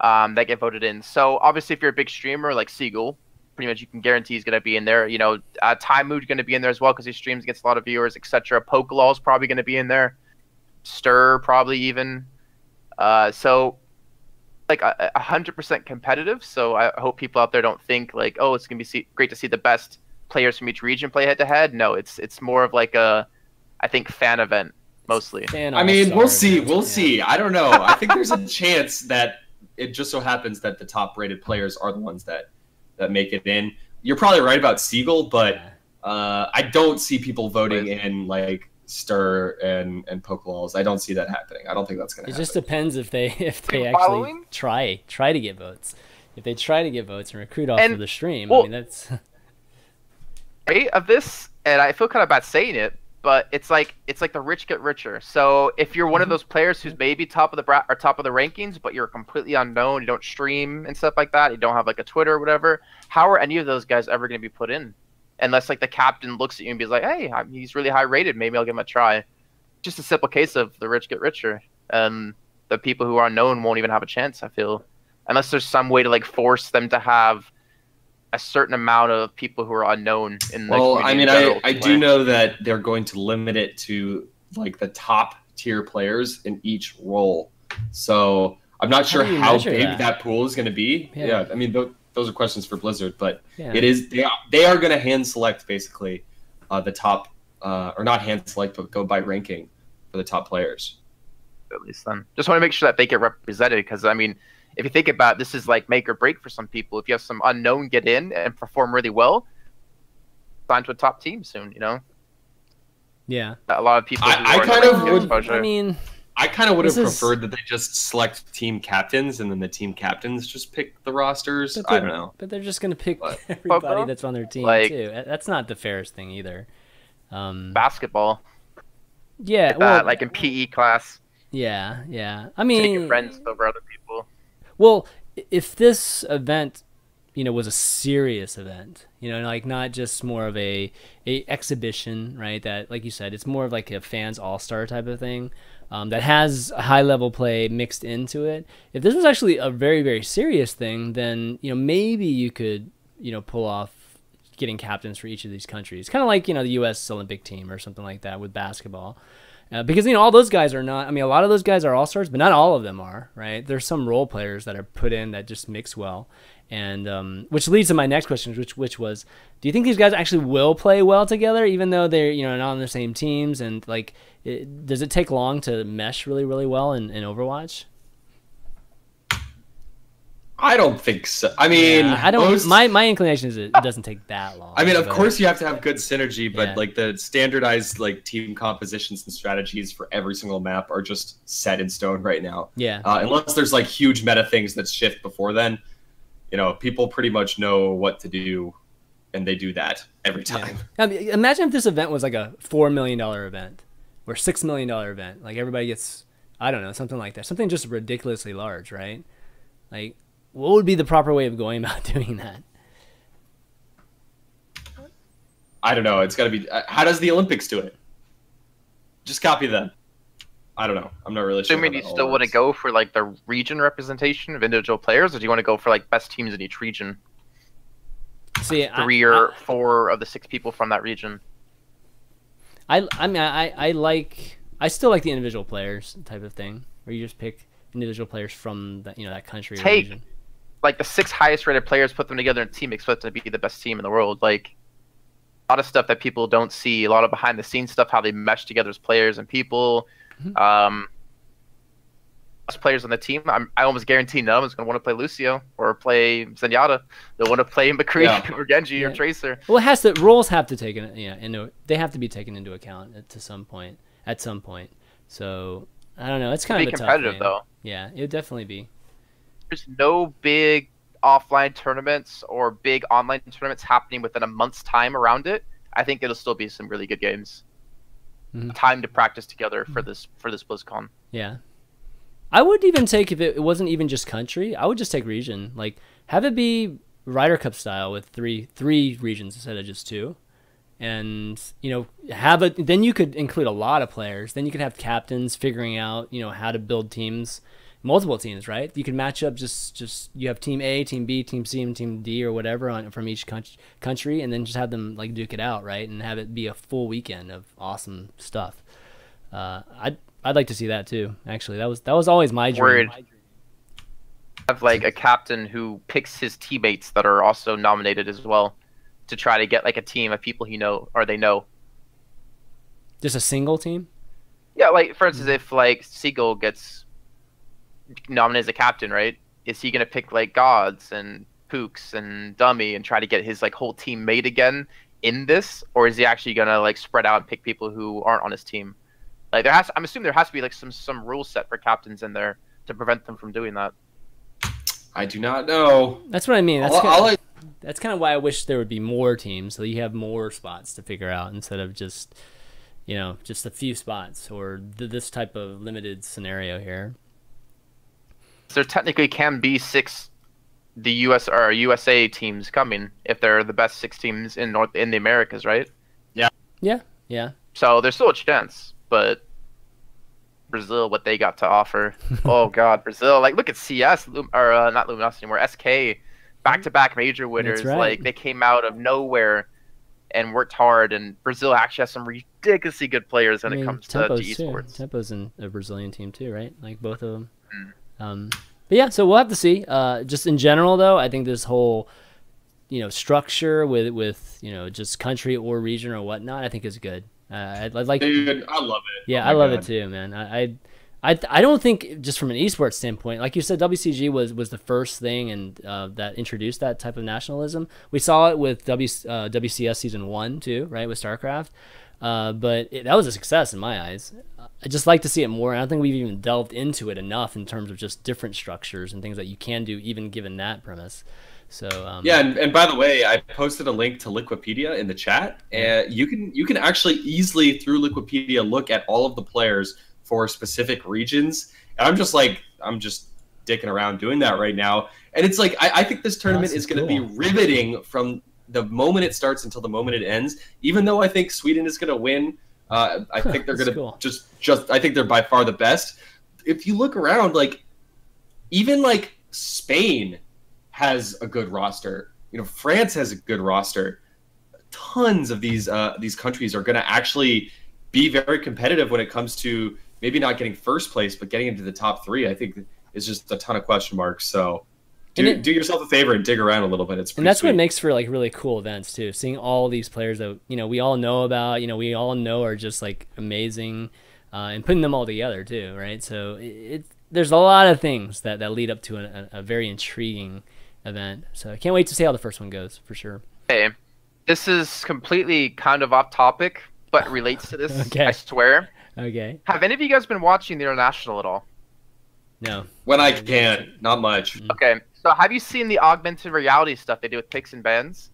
that get voted in. So obviously, if you're a big streamer like Seagull, pretty much you can guarantee he's going to be in there. You know, Taimu's going to be in there as well because he streams against a lot of viewers, etc. Pokelaw's probably going to be in there. Stir probably even. So like 100% competitive. So I hope people out there don't think like, oh, it's going to be great to see the best players from each region play head to head. No, it's more of like a, I think, fan event mostly. I mean, we'll see. We'll see. I don't know. I think there's a chance that it just so happens that the top rated players are the ones that make it in. You're probably right about Seagull, but I don't see people voting in like Stir and Pokeballs. I don't see that happening. I don't think that's going to happen. It just depends if they actually try to get votes. If they try to get votes and recruit off of the stream, I mean that's of this, and I feel kind of bad saying it, but it's like the rich get richer. So if you're one of those players who's maybe top of the rankings, but you're completely unknown, you don't stream and stuff like that, you don't have like a Twitter or whatever, how are any of those guys ever going to be put in? Unless like the captain looks at you and be like, hey, he's really high rated, maybe I'll give him a try. Just a simple case of the rich get richer. The people who are unknown won't even have a chance, I feel, unless there's some way to like force them to have a certain amount of people who are unknown in the Well, I mean, I do know that they're going to limit it to like the top tier players in each role. So I'm not sure how big that pool is going to be. Yeah, I mean, those are questions for Blizzard, but it is they are going to hand select basically the top, or not hand select, but go by ranking for the top players. At least then, just want to make sure that they get represented, because I mean, if you think about it, this is like make or break for some people. If you have some unknown get in and perform really well, sign to a top team soon, you know? Yeah. A lot of people. I kind of would. I mean, I kind of would have preferred that they just select team captains and then the team captains just pick the rosters. I don't know. But they're just going to pick everybody that's on their team too. That's not the fairest thing either. Basketball. Yeah. Like in PE class. Yeah. I mean, take your friends over other people. Well, if this event, was a serious event, like not just more of a exhibition, right? That, like you said, it's more of like a fans all-star type of thing that has high level play mixed into it. If this was actually a very, very serious thing, then, maybe you could, pull off getting captains for each of these countries. Kind of like, the U.S. Olympic team or something like that with basketball. Because, all those guys are not, a lot of those guys are all-stars, but not all of them are, right? There's some role players that are put in that just mix well. And which leads to my next question, which was, do you think these guys actually will play well together, even though they're, not on the same teams? And, like, does it take long to mesh really, really well in Overwatch? I don't think so. I mean, I don't. My inclination is it doesn't take that long. I mean, of course you have to have good synergy, but like the standardized like team compositions and strategies for every single map are just set in stone right now. Yeah. Unless there's like huge meta things that shift before then, people pretty much know what to do, and they do that every time. Yeah. I mean, imagine if this event was like a $4 million event or $6 million event. Like everybody gets, I don't know, something like that, something just ridiculously large, right? Like, what would be the proper way of going about doing that? I don't know. It's got to be. How does the Olympics do it? Just copy them. I don't know. I'm not really sure. Do you still want to go for like the region representation of individual players, or do you want to go for like best teams in each region? See, 3 or 4 of the 6 people from that region. I still like the individual players type of thing, where you just pick individual players from that that country or region. Like the 6 highest rated players, put them together in a team, expect them to be the best team in the world. Like a lot of stuff that people don't see, a lot of behind the scenes stuff, how they mesh together as players and people. Best players on the team, I almost guarantee none of them is going to want to play Lucio or play Zenyatta. They'll want to play McCree or Genji or Tracer. Well, roles have to take they have to be taken into account at some point. So I don't know. It's kind of a competitive tough though. Yeah, it would definitely be. There's no big offline tournaments or big online tournaments happening within a month's time around it. I think it'll still be some really good games. Time to practice together for this BlizzCon. Yeah, I would even take, if it wasn't even just country, I would just take region. Like have it be Ryder Cup style with three regions instead of just 2. And then you could include a lot of players. Then you could have captains figuring out how to build teams, multiple teams, right? You can match up just you have team A, team B, team C, and team D or whatever from each country, and then just have them like duke it out, right? And have it be a full weekend of awesome stuff. I'd like to see that too. Actually, that was always my dream. Have like a captain who picks his teammates that are also nominated as well, to try to get like a team of people they know. Just a single team? Yeah, like for instance, if like Seagull gets nominated as a captain, right? Is he gonna pick like Gods and Pooks and Dummy and try to get his like whole team made again in this, or is he actually gonna like spread out and pick people who aren't on his team? Like I'm assuming there has to be like some rule set for captains in there to prevent them from doing that. I do not know. That's what I mean. That's kind of why I wish there would be more teams, so you have more spots to figure out instead of just you know, just a few spots or this type of limited scenario here. There technically can be 6 the US or USA teams coming if they're the best 6 teams in the Americas, right? Yeah. Yeah. So there's still a chance, but Brazil, what they got to offer. Oh God, Brazil! Like, look at CS or not Luminosity anymore. SK, back-to-back major winners. Right. Like, they came out of nowhere and worked hard. And Brazil actually has some ridiculously good players when it comes to esports. Tempo's in a Brazilian team too, right? Like both of them. But yeah, so we'll have to see. Just in general, though, I think this whole, you know, structure with you know, just country or region or whatnot, I think is good. I'd like. Dude, I love it. Yeah, I love it too, man. I don't think, just from an esports standpoint, like you said, WCG was the first thing and that introduced that type of nationalism. We saw it with WCS Season 1 too, right, with StarCraft. But that was a success in my eyes. I just like to see it more. I don't think we've even delved into it enough in terms of just different structures and things that you can do, even given that premise. So yeah, and by the way, I posted a link to Liquipedia in the chat, and you can actually easily through Liquipedia look at all of the players for specific regions. And I'm just dicking around doing that right now, and it's like I think this tournament is going to be riveting from the moment it starts until the moment it ends. Even though I think Sweden is going to win, I think they're going to just I think they're by far the best. If you look around, like even like Spain has a good roster. You know, France has a good roster. Tons of these countries are going to actually be very competitive when it comes to maybe not getting first place, but getting into the top 3. I think is just a ton of question marks. So do yourself a favor and dig around a little bit. It's pretty that's sweet. What makes for like really cool events too. Seeing all these players that, you know, we all know about, you know, we all know are just like amazing, and putting them all together too, right? So there's a lot of things that lead up to a very intriguing event. So I can't wait to see how the first one goes for sure. Okay, this is completely kind of off topic, but relates to this. Okay. I swear. Okay. Have any of you guys been watching the International at all? No. When I can, not much. Okay, so have you seen the augmented reality stuff they do with picks and bans?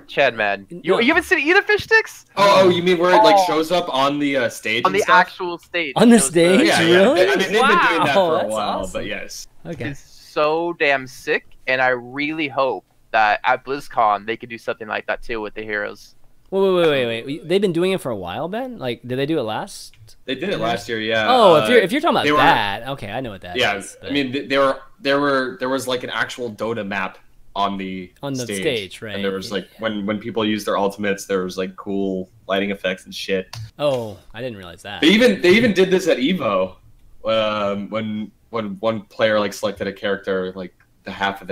ChanManV. You haven't seen either, Fishstix? Oh, you mean where it like shows up on the stage? On the actual stage. On the stage? Yeah, really? I mean, they've been doing that for a while, awesome. but yes. Okay. It's so damn sick, and I really hope that at BlizzCon they could do something like that too with the heroes. Wait. They've been doing it for a while, Ben? Like, did they do it last? They did it last year, yeah. Oh, if you're talking about that, okay, I know what that is. Yeah, But... I mean, there was like an actual Dota map on the stage, right? And there was like when people use their ultimates, there was like cool lighting effects and shit. Oh, I didn't realize that. They even did this at Evo, when one player like selected a character, like the half of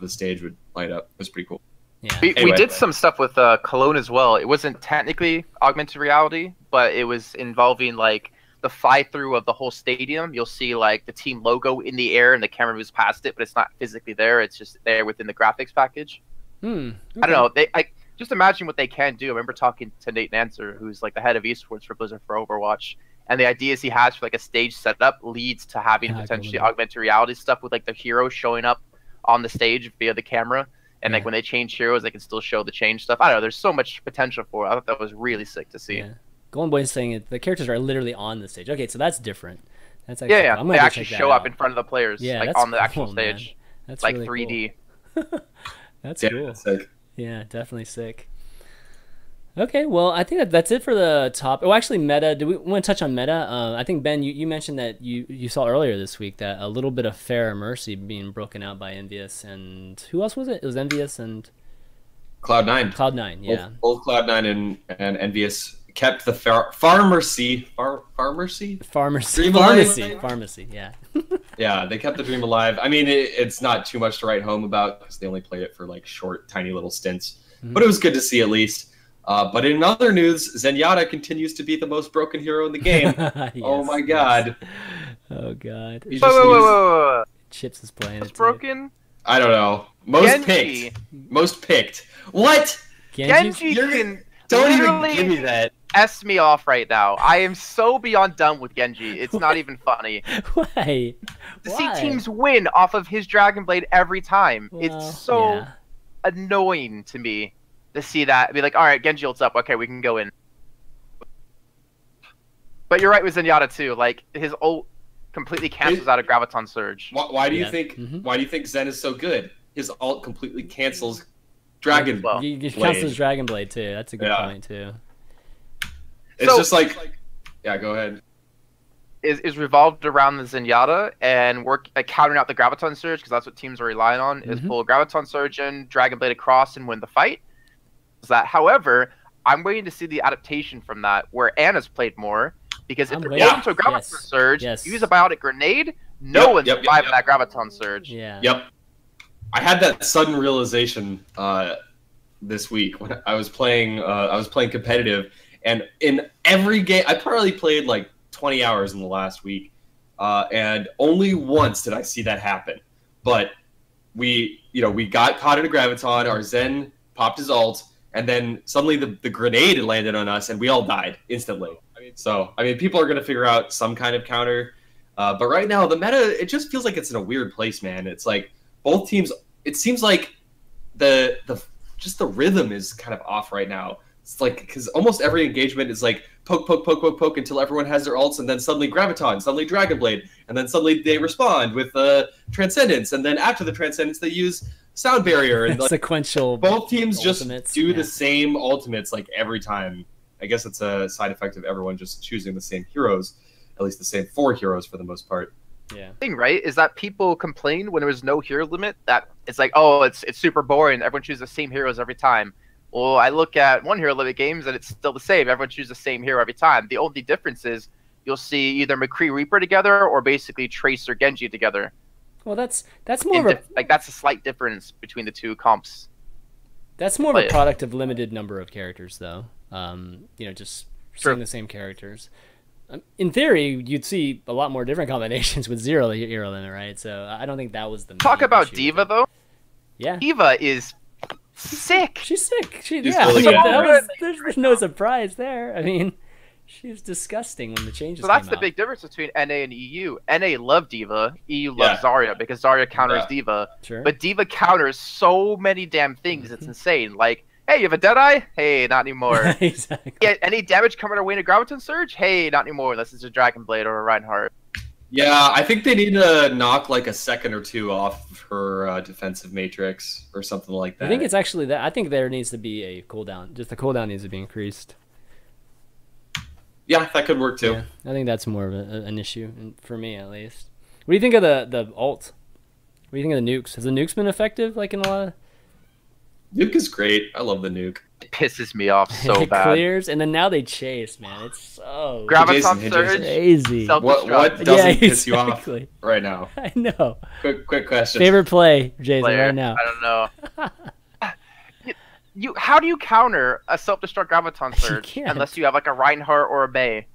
the stage would light up. It was pretty cool. Yeah. We did some stuff with Cologne as well. It wasn't technically augmented reality, but it was involving like the fly-through of the whole stadium. You'll see like the team logo in the air and the camera moves past it, but it's not physically there. It's just there within the graphics package. Okay. I don't know. I just imagine what they can do. I remember talking to Nate Nancer, who's like the head of esports for Blizzard for Overwatch, and the ideas he has for like a stage setup leads to having potentially augmented reality stuff with like the hero showing up on the stage via the camera. And like when they change heroes, they can still show the change stuff. I don't know. There's so much potential for it. I thought that was really sick to see. Yeah. Golden Boy is saying the characters are literally on the stage. Okay, so that's different. That's actually cool. They actually show up in front of the players, like on the actual stage. Man. That's like really 3D. Cool. That's cool. That's sick. Yeah, definitely sick. Okay, well, I think that's it for the top. Oh, actually, meta. Do we want to touch on meta? I think, Ben, you mentioned that you saw earlier this week that a little bit of Fair Mercy being broken out by Envious and who else was it? It was Envious and Cloud9. Cloud9, yeah. Both Cloud9 and Envious kept the Pharmacy, yeah. Yeah, they kept the dream alive. I mean, it's not too much to write home about because they only played it for like short, tiny little stints. But it was good to see at least. But in other news, Zenyatta continues to be the most broken hero in the game. Yes, oh my god. Oh god. Whoa. Chips is playing it's it. broken? I don't know. Most picked. What? Genji can don't even give me that. S me off right now. I am so beyond done with Genji. It's not even funny. Why? To see teams win off of his Dragon Blade every time. It's so annoying to me. to see that, be like, all right, Genji ults up, okay, we can go in. But you're right with Zenyatta too. Like his ult completely cancels out a Graviton Surge. Why do you think? Why do you think Zen is so good? His ult completely cancels Dragon. He cancels Dragon Blade too. That's a good point too. It's just like, yeah. Go ahead. Is revolved around the Zenyatta and work countering out the Graviton Surge, because that's what teams are relying on. Is pull Graviton Surge in, Dragon Blade across, and win the fight. However, I'm waiting to see the adaptation from that, where Anna's played more. Because if they're going to a Graviton Surge, use a Biotic Grenade, no one's surviving that Graviton Surge. Yep. I had that sudden realization this week when I was playing competitive, and in every game, I probably played like 20 hours in the last week, and only once did I see that happen. But we got caught in a Graviton, our Zen popped his ult, and then suddenly the grenade landed on us, and we all died instantly. So, I mean, people are going to figure out some kind of counter. But right now, the meta, it just feels like it's in a weird place, man. It's like both teams, it seems like the rhythm is kind of off right now. It's like, because almost every engagement is like poke, poke, poke, poke, poke until everyone has their ults, and then suddenly Graviton, suddenly Dragon Blade, and then suddenly they respond with Transcendence, and then after the Transcendence, they use Sound Barrier. And sequential. Both teams just do the same ultimates like every time. I guess it's a side effect of everyone just choosing the same heroes, at least the same 4 heroes for the most part. Yeah. The thing, right, is that people complain when there was no hero limit that it's like, oh, it's super boring. Everyone chooses the same heroes every time. Well, I look at one hero limit games and it's still the same. Everyone chooses the same hero every time. The only difference is you'll see either McCree Reaper together or basically Trace or Genji together. Well, that's more of a that's a slight difference between the two comps. That's more of a product of limited number of characters, though. Just seeing the same characters. In theory, you'd see a lot more different combinations with 0 hero limit, right? So I don't think that was the talk about D.Va though. Yeah, D.Va is sick. She's sick. Really there's no surprise there. I mean, she's disgusting when the changes. So that's the big difference between NA and EU. NA love D.Va, EU loves Zarya because Zarya counters D.Va. Sure. But D.Va counters so many damn things. It's insane. Like, hey, you have a Deadeye? Hey, not anymore. Exactly. Yeah, any damage coming our way in a Graviton Surge? Hey, not anymore, unless it's a Dragon Blade or a Reinhardt. Yeah, I think they need to knock like a second or two off her defensive matrix or something like that. I think it's actually that. I think there needs to be a cooldown. Just the cooldown needs to be increased. Yeah, that could work too. Yeah, I think that's more of an issue, for me at least. What do you think of the ult? What do you think of the nukes? Has the nukes been effective, like in a lot of... Nuke is great. I love the nuke. It pisses me off so it bad. Clears, and then now they chase, man. It's so Graviton Surge. Crazy. What doesn't piss you off right now? I know. Quick question. Favorite play, Jason, right now? I don't know. How do you counter a self-destruct Graviton Surge unless you have like a Reinhardt or a Mei?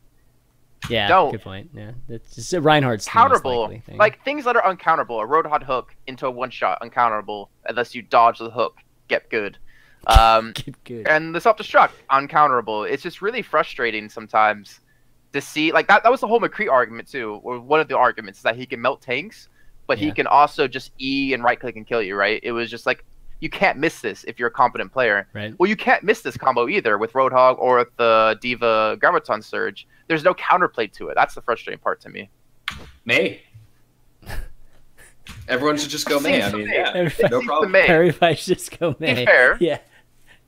Yeah, good point. Yeah, it's just Reinhardt's counterable. Like things that are uncounterable. A Roadhog hook into a one-shot, uncounterable unless you dodge the hook. Get good. Get good. And the self-destruct, uncounterable. It's just really frustrating sometimes to see. Like that was the whole McCree argument too, or one of the arguments is that he can melt tanks, but he can also just E and right-click and kill you. Right? It was just like you can't miss this if you're a competent player. Right. Well, you can't miss this combo either with Roadhog or with the D.Va Graviton Surge. There's no counterplay to it. That's the frustrating part to me. Mei. Everyone should just go Mei. I mean, no problem. Everybody should just go Mei. To be fair.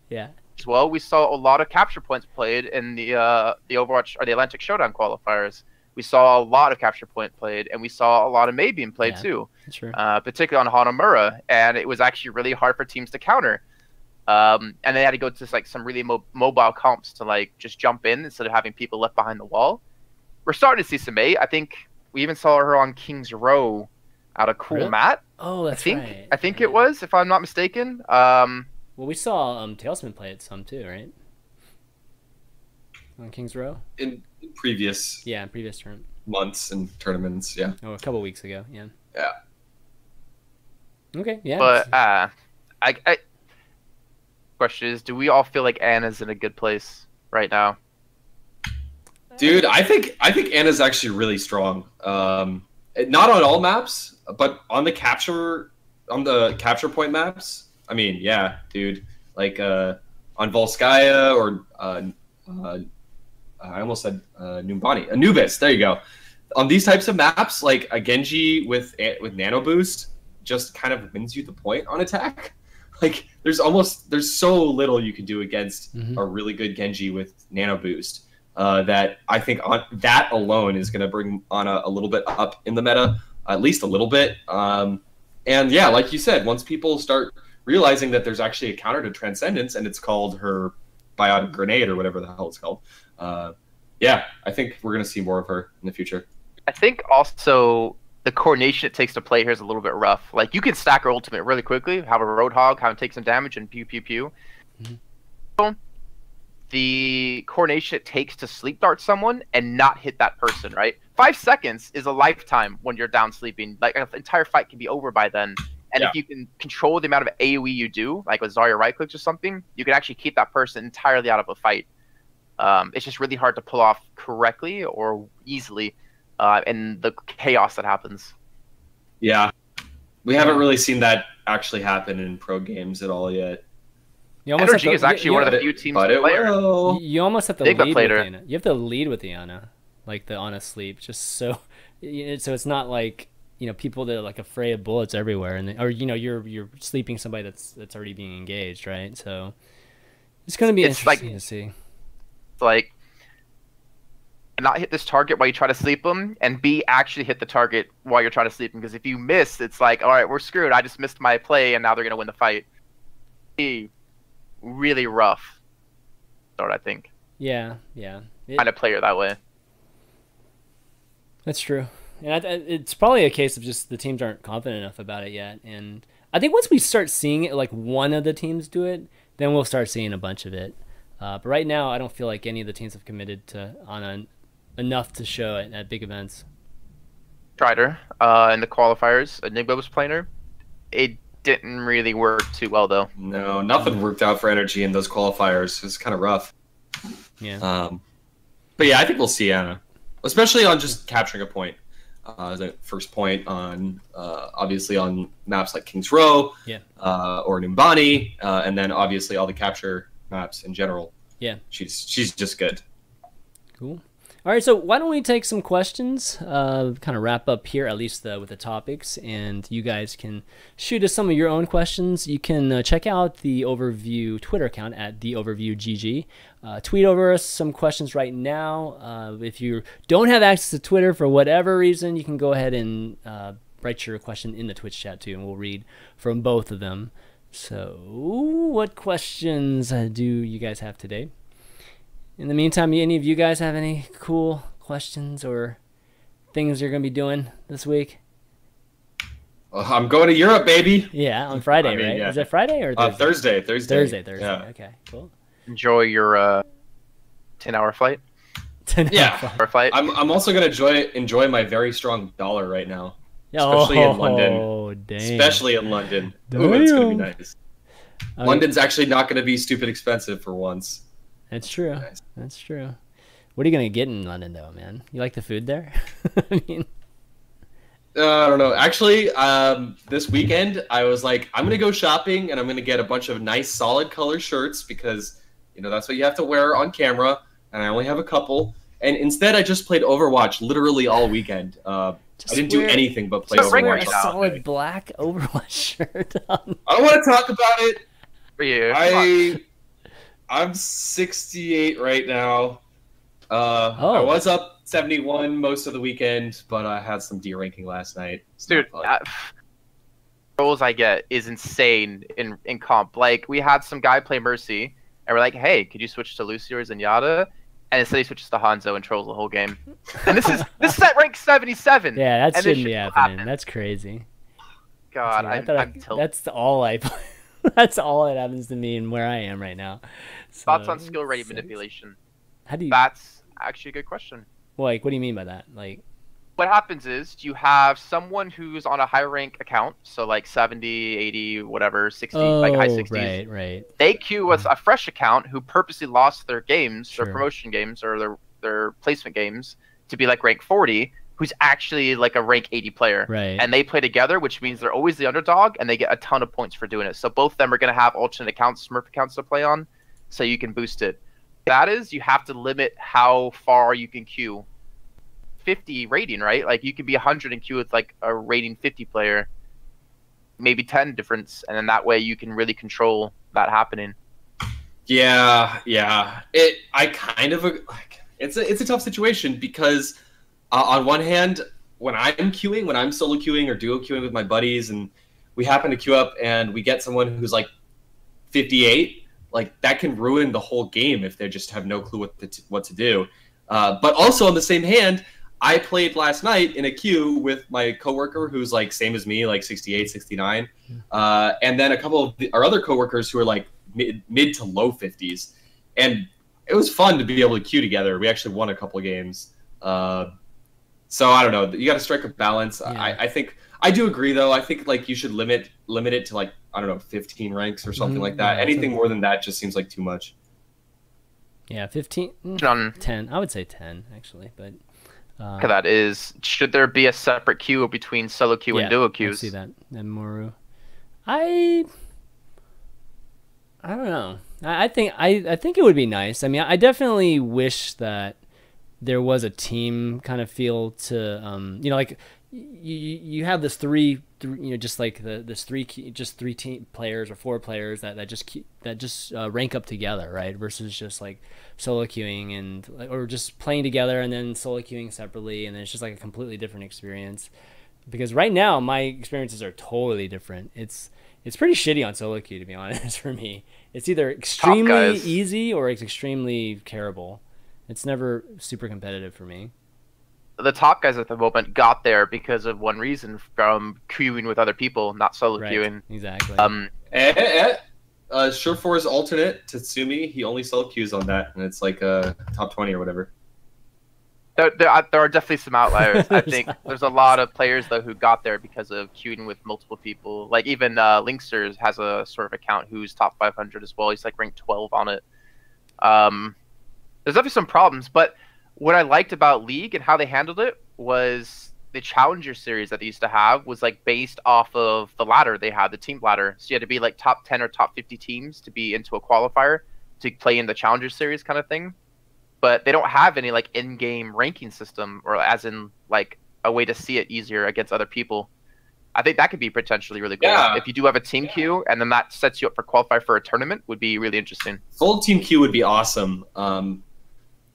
Yeah. As well, we saw a lot of capture points played in the Overwatch or the Atlantic Showdown qualifiers. We saw a lot of capture point played, and we saw a lot of Mei being played too. True. Particularly on Hanamura, and it was actually really hard for teams to counter. And they had to go to like some really mobile comps to like just jump in instead of having people left behind the wall. We're starting to see some Mei. I think we even saw her on King's Row out of Cool Matt. Oh, that's right. I think it was, if I'm not mistaken. Well, we saw Tailspin play it some too, right? On King's Row? In previous term months and tournaments, yeah. Oh, a couple weeks ago, yeah. Yeah. Okay, yeah. But I question is, do we all feel like Anna's in a good place right now? Dude, I think Anna's actually really strong. Not on all maps, but on the capture point maps. I mean, yeah, dude. Like on Volskaya or I almost said Numbani, Anubis. There you go. On these types of maps, like a Genji with Nano Boost just kind of wins you the point on attack. Like there's so little you can do against a really good Genji with Nano Boost that I think on that alone is going to bring Ana a little bit up in the meta, at least a little bit. And yeah, like you said, once people start realizing that there's actually a counter to Transcendence and it's called her Biotic Grenade or whatever the hell it's called. Yeah, I think we're going to see more of her in the future. I think also the coordination it takes to play here is a little bit rough. Like, you can stack her ultimate really quickly, have a Roadhog, have him take some damage, and pew, pew, pew. The coordination it takes to sleep dart someone and not hit that person, right? 5 seconds is a lifetime when you're down sleeping. Like, an entire fight can be over by then. And if you can control the amount of AoE you do, like with Zarya right clicks or something, you can actually keep that person entirely out of a fight. It's just really hard to pull off correctly or easily. And the chaos that happens. Yeah. We haven't really seen that actually happen in pro games at all yet. Energy is actually one of the few teams to play her. You almost have to lead with the Ana. You have to lead with the Ana. Like the Ana sleep. Just so it's not like, people that are like afraid of bullets everywhere, or you're sleeping somebody that's already being engaged, right? So it's gonna be interesting to see. Like, not hit this target while you try to sleep them, and B, actually hit the target while you're trying to sleep them. Because if you miss, it's like, all right, we're screwed. I just missed my play, and now they're gonna win the fight. Really rough start, I think. Yeah. Kind of play her that way. That's true. And it's probably a case of just the teams aren't confident enough about it yet. And I think once we start seeing it, like one of the teams do it, then we'll start seeing a bunch of it. But right now, I don't feel like any of the teams have committed to Ana enough to show it at big events. Tried her in the qualifiers. Enigma was playing her. It didn't really work too well, though. No, nothing worked out for Energy in those qualifiers. It's kind of rough. Yeah. But yeah, I think we'll see Ana, especially on just capturing a point. The first point on obviously on maps like King's Row, or Numbani, and then obviously all the capture maps in general. Yeah, she's just good. Cool. All right, so why don't we take some questions, kind of wrap up here, at least with the topics, and you guys can shoot us some of your own questions. You can check out the Overview Twitter account at the OverviewGG. Tweet over us some questions right now. If you don't have access to Twitter for whatever reason, you can go ahead and write your question in the Twitch chat too, and we'll read from both of them. So, what questions do you guys have today? In the meantime, any of you guys have any cool questions or things you're going to be doing this week? Well, I'm going to Europe, baby. Yeah, on Friday, right? Yeah. Is it Friday or Thursday? Thursday. Yeah. Okay, cool. Enjoy your 10-hour flight. 10-hour flight. I'm also going to enjoy my very strong dollar right now. Especially in London. Oh, dang. Especially in London. Ooh, it's going to be nice. London's actually not going to be stupid expensive for once. That's true. Nice. That's true. What are you going to get in London, though, man? You like the food there? I mean... I don't know. Actually, this weekend, I was like, I'm going to go shopping, and I'm going to get a bunch of nice, solid color shirts because, that's what you have to wear on camera, and I only have a couple. And instead, I just played Overwatch literally all weekend. I didn't do anything but play Overwatch. A solid black Overwatch shirt on. I don't want to talk about it. For you. I'm 68 right now. I was up 71 most of the weekend, but I had some D ranking last night. Dude, rolls I get is insane in comp. Like, we had some guy play Mercy, and we're like, hey, could you switch to Lucy or Zenyatta? And instead he switches to Hanzo and trolls the whole game. And this is at rank 77. Yeah, that shouldn't be happening. That's crazy. God, I'm tilted. That's all I play. That's all that happens to me and where I am right now. So, thoughts on skill rate manipulation? How do you? That's actually a good question. Like, what do you mean by that? Like, what happens is you have someone who's on a high rank account, so like 70, 80, whatever, 60, like high 60s. Right. They queue a fresh account who purposely lost their games, their promotion games, or their placement games to be like rank 40. Who's actually like a rank 80 player. Right. And they play together, which means they're always the underdog, and they get a ton of points for doing it. So both of them are going to have alternate accounts, Smurf accounts to play on. so you can boost it. That is, you have to limit how far you can queue. 50 rating, right? Like you could be 100 and queue with like a rating 50 player, maybe 10 difference, and then that way you can really control that happening. Yeah. I kind of like it's a tough situation because on one hand, when I'm solo queuing or duo queuing with my buddies, and we happen to queue up and we get someone who's like 58, like that can ruin the whole game if they just have no clue what to do. But also on the same hand, I played last night in a queue with my coworker who's like same as me, like 68, 69, and then a couple of our other coworkers who are like mid to low 50s, and it was fun to be able to queue together. We actually won a couple of games. So I don't know. You got to strike a balance. Yeah. I think I do agree though. I think like you should limit it to like, I don't know, 15 ranks or something like that. Anything more than that just seems like too much. Yeah, 15, 10. I would say 10 actually, but. That is, should there be a separate queue between solo queue and duo queues? I see that. And Moru, I don't know. I think it would be nice. I mean, I definitely wish that there was a team kind of feel to, like you have this three, just like this three team players or 4 players that just rank up together, right? Versus just like solo queuing or just playing together and then solo queuing separately, and then it's just like a completely different experience. Because right now my experiences are totally different. It's pretty shitty on solo queue, to be honest. For me, it's either extremely easy or it's extremely terrible. It's never super competitive for me. The top guys at the moment got there because of one reason, from queuing with other people, not solo queuing. Exactly. Surefour's alternate, Tatsumi, he only solo queues on that, and it's like top 20 or whatever. There are definitely some outliers. I think there's a lot of players though who got there because of queuing with multiple people. Like even Linksters has a sort of account who's top 500 as well. He's like ranked 12 on it. There's definitely some problems, but what I liked about League and how they handled it was the Challenger series that they used to have was like based off of the ladder they had, the team ladder. So you had to be like top 10 or top 50 teams to be into a qualifier to play in the Challenger series kind of thing. But they don't have any like in-game ranking system, or as in like a way to see it easier against other people. I think that could be potentially really cool. Yeah. If you do have a team queue and then that sets you up for qualify for a tournament, would be really interesting. Full team queue would be awesome.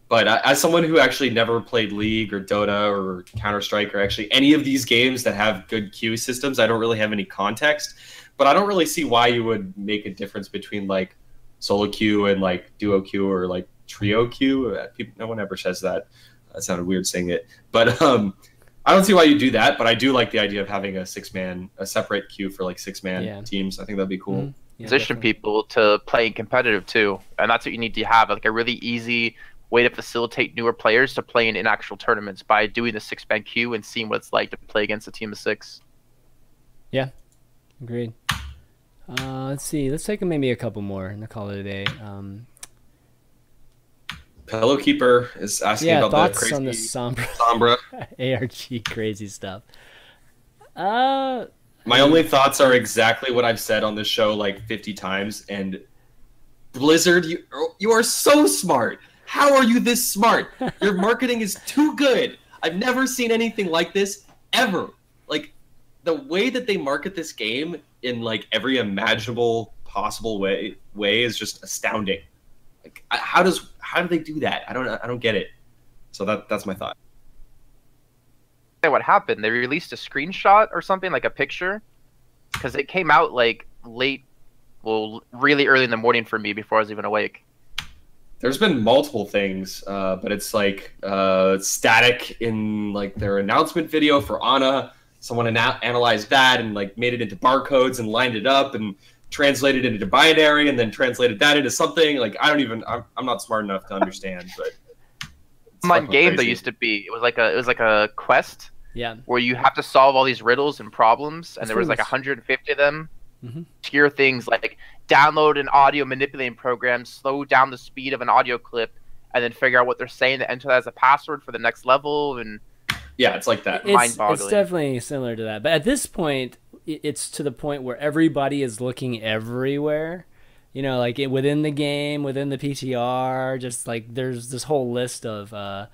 But as someone who actually never played League or Dota or Counter-Strike or actually any of these games that have good queue systems, I don't really have any context. But I don't really see why you would make a difference between like solo queue and like duo queue or like trio queue. No one ever says that. That sounded weird saying it. But I don't see why you do that. But I do like the idea of having a separate queue for like 6-man teams. I think that'd be cool. Mm-hmm. Yeah, position people to play competitive too. And that's what you need to have, like a really easy way to facilitate newer players to play in actual tournaments by doing the 6-man queue and seeing what it's like to play against a team of 6. Yeah, agreed. Let's see. Let's take maybe a couple more and call it a day. Pillow Keeper is asking about thoughts the crazy on the Sombra ARG crazy stuff. My only thoughts are exactly what I've said on this show like 50 times. And Blizzard, you are so smart. How are you this smart? Your marketing is too good. I've never seen anything like this ever. Like the way that they market this game in like every imaginable possible way is just astounding. Like how do they do that? I don't get it. So that's my thought. What happened? They released a screenshot or something, like a picture, because it came out like really early in the morning for me before I was even awake. There's been multiple things, but it's like static in like their announcement video for Ana. Someone analyzed that and like made it into barcodes and lined it up and translated it into binary and then translated that into something. Like I'm not smart enough to understand, but online game there used to be. It was like a quest. Yeah. Where you have to solve all these riddles and problems, and there was like 150 of them. Mm-hmm. Obscure things like download an audio manipulating program, slow down the speed of an audio clip, and then figure out what they're saying to enter that as a password for the next level. And yeah, it's like that. Mind-boggling. It's definitely similar to that. But at this point, it's to the point where everybody is looking everywhere. you know, like within the game, within the PTR, just like there's this whole list of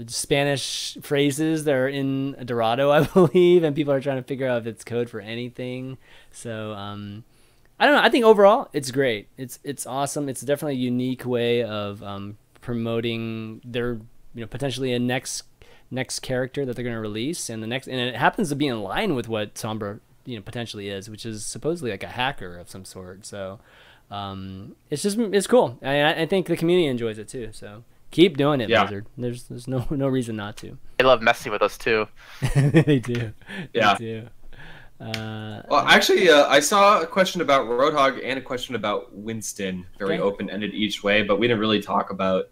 Spanish phrases that are in Dorado, I believe, and people are trying to figure out if it's code for anything. So I don't know. I think overall it's great. It's awesome. It's definitely a unique way of promoting their, you know, potentially a next character that they're going to release, and it happens to be in line with what Sombra, you know, potentially is, which is supposedly like a hacker of some sort. So it's cool. I think the community enjoys it too. So keep doing it, Blizzard. There's no reason not to. They love messing with us too. They do. Yeah. They do. Well, actually, I saw a question about Roadhog and a question about Winston, very open-ended each way, but we didn't really talk about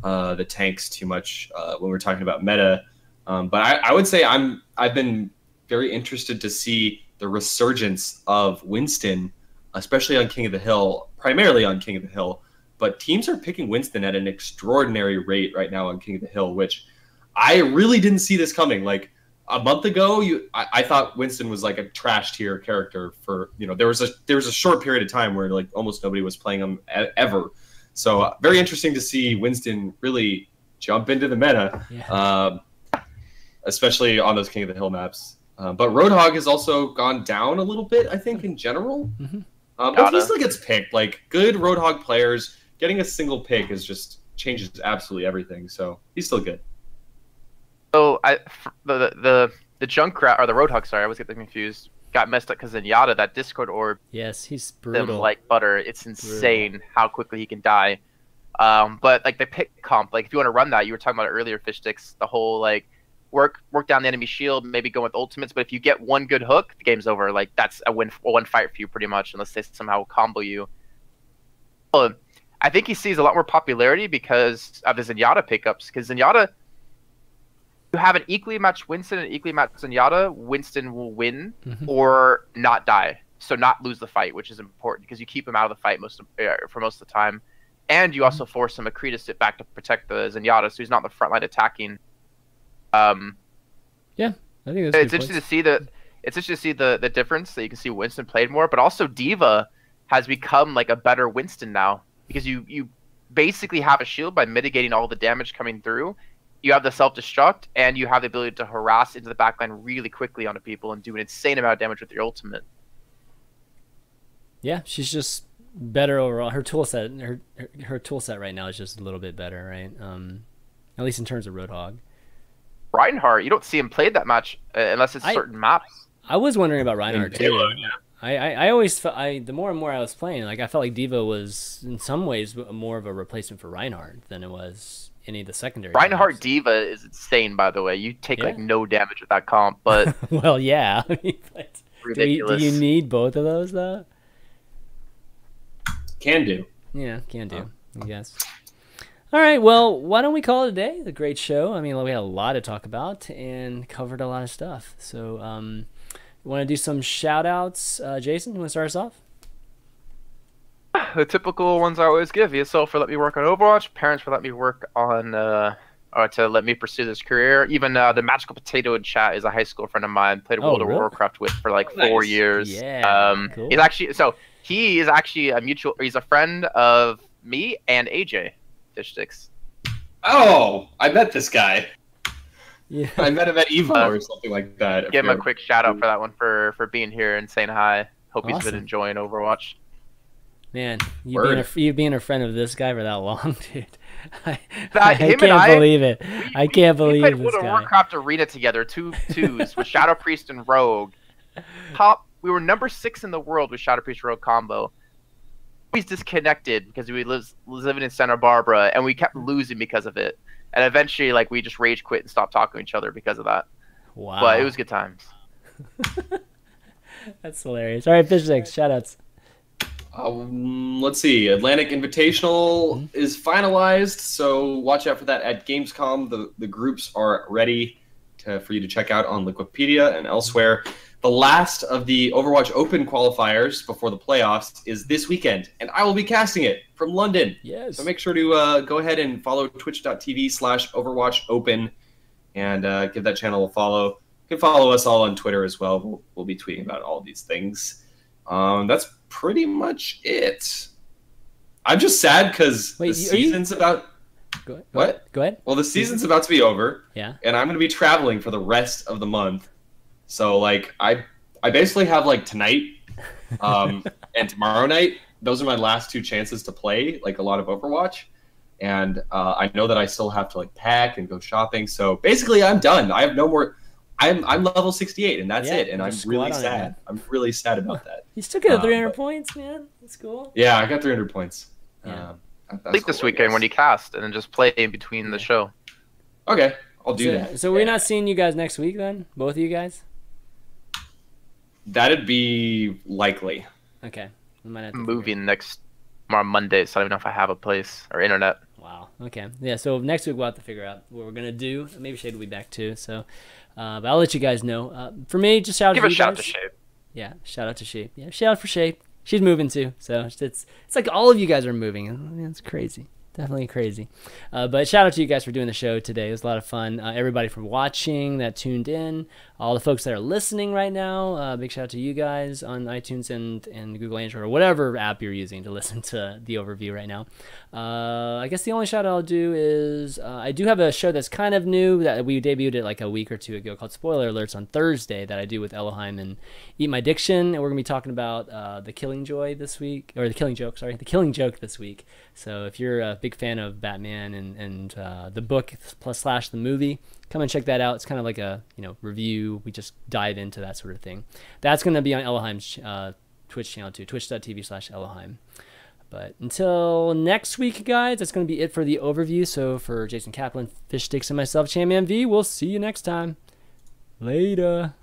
the tanks too much when we're talking about meta. But I would say I've been very interested to see the resurgence of Winston, especially on King of the Hill, primarily on King of the Hill. But teams are picking Winston at an extraordinary rate right now on King of the Hill, which I really didn't see this coming. Like a month ago, I thought Winston was like a trash tier character for, you know, there was a short period of time where like almost nobody was playing him ever. So very interesting to see Winston really jump into the meta, especially on those King of the Hill maps. But Roadhog has also gone down a little bit, I think, in general. But he still gets picked. Like good Roadhog players, getting a single pick changes absolutely everything. So he's still good. So the Junkrat, or the Roadhog, sorry, I always get them confused, got messed up because Zenyatta, that Discord orb. Yes, he's brutal. Them like butter. It's insane how quickly he can die. But like the pick comp, like if you want to run that, you were talking about it earlier, Fishstix, the whole like work down the enemy shield, maybe go with ultimates. But if you get one good hook, the game's over. Like that's a one fight for you pretty much, unless they somehow combo you. I think he sees a lot more popularity because of the Zenyatta pickups. Because Zenyatta, you have an equally matched Winston and equally matched Zenyatta, Winston will win or not die. So not lose the fight, which is important because you keep him out of the fight for most of the time. And you also force him McCree to sit back to protect the Zenyatta, so he's not in the front line attacking. Yeah, I think it's interesting to see the difference that you can see Winston played more, but also D.Va has become like a better Winston now because you basically have a shield by mitigating all the damage coming through. You have the self-destruct, and you have the ability to harass into the backline really quickly onto people and do an insane amount of damage with your ultimate. Yeah, she's just better overall. Her toolset, her toolset right now is just a little bit better, right? At least in terms of Roadhog. Reinhardt, you don't see him played that much unless it's certain maps. I was wondering about Reinhardt too. I always felt the more and more I was playing, like I felt like D.Va was in some ways more of a replacement for Reinhardt than it was any of the secondary. Reinhardt teams. D.Va is insane, by the way. You take like no damage with that comp, but well, yeah. Ridiculous. Do you need both of those though? Can do. Yeah, can do. I guess. All right, well, why don't we call it a day? A great show. I mean, we had a lot to talk about and covered a lot of stuff. So, you want to do some shout-outs? Jason, you want to start us off? The typical ones I always give. ESL for let me work on Overwatch. Parents for let me work on, or to let me pursue this career. Even the Magical Potato in chat is a high school friend of mine. Played World of Warcraft with for like 4 years. Yeah, cool. He is actually he's a friend of me and AJ. Fishstix. Oh, I met this guy. Yeah. I met him at EVO or something like that. Give him a quick shout out for that one for being here and saying hi. Hope he's been enjoying Overwatch. Man, you being a friend of this guy for that long, dude. I can't believe it. I can't believe this guy. We played World of Warcraft Arena together, twos with Shadow Priest and Rogue. We were number 6 in the world with Shadow Priest Rogue combo. Always disconnected because we was living in Santa Barbara, and we kept losing because of it. And eventually, like, we just rage quit and stopped talking to each other because of that. Wow. But it was good times. That's hilarious. All right, Fishstix, shoutouts. Let's see. Atlantic Invitational is finalized, so watch out for that at Gamescom. The groups are ready for you to check out on Liquipedia and elsewhere. The last of the Overwatch Open qualifiers before the playoffs is this weekend, and I will be casting it from London. Yes. So make sure to go ahead and follow twitch.tv/OverwatchOpen and give that channel a follow. You can follow us all on Twitter as well. We'll be tweeting about all these things. That's pretty much it. I'm just sad because the season's about. What? Go ahead. Well, the season's about to be over. Yeah. And I'm going to be traveling for the rest of the month. So, like, I basically have, like, tonight and tomorrow night. Those are my last 2 chances to play, like, a lot of Overwatch. And I know that I still have to, like, pack and go shopping. So, basically, I'm done. I have no more... I'm level 68, and that's it. And I'm really sad. I'm really sad about that. You still get 300 points, man. That's cool. Yeah, I got 300 points. Yeah. Sleep this weekend when you cast, and then just play in between the show. Okay, I'll do that. So we're not seeing you guys next week then? Both of you guys? That'd be likely. Okay. We might have to moving tomorrow Monday, so I don't even know if I have a place or internet. Wow. Okay. Yeah, so next week we'll have to figure out what we're going to do. Maybe Shade will be back too. So, but I'll let you guys know. For me, just shout out to you guys. Give a shout to Shade. Yeah, shout out to Shade. Yeah, shout out for Shade. She's moving too, so it's like all of you guys are moving. It's crazy, definitely crazy. But shout out to you guys for doing the show today. It was a lot of fun. Everybody for watching that tuned in, all the folks that are listening right now. Big shout out to you guys on iTunes and Google Android or whatever app you're using to listen to the overview right now. I guess the only shout out I'll do is I do have a show that's kind of new that we debuted it like a week or 2 ago called Spoiler Alerts on Thursday that I do with Elohim and Eat My Diction, and we're gonna be talking about the Killing Joke this week. This week. So if you're a big fan of Batman and the book / the movie, come and check that out. It's kind of like a review. We just dive into that sort of thing. That's gonna be on Elohim's Twitch channel too, twitch.tv/Elohim. But until next week, guys, that's going to be it for the overview. So for Jason Kaplan, Fishstix, and myself, ChanManV, we'll see you next time. Later.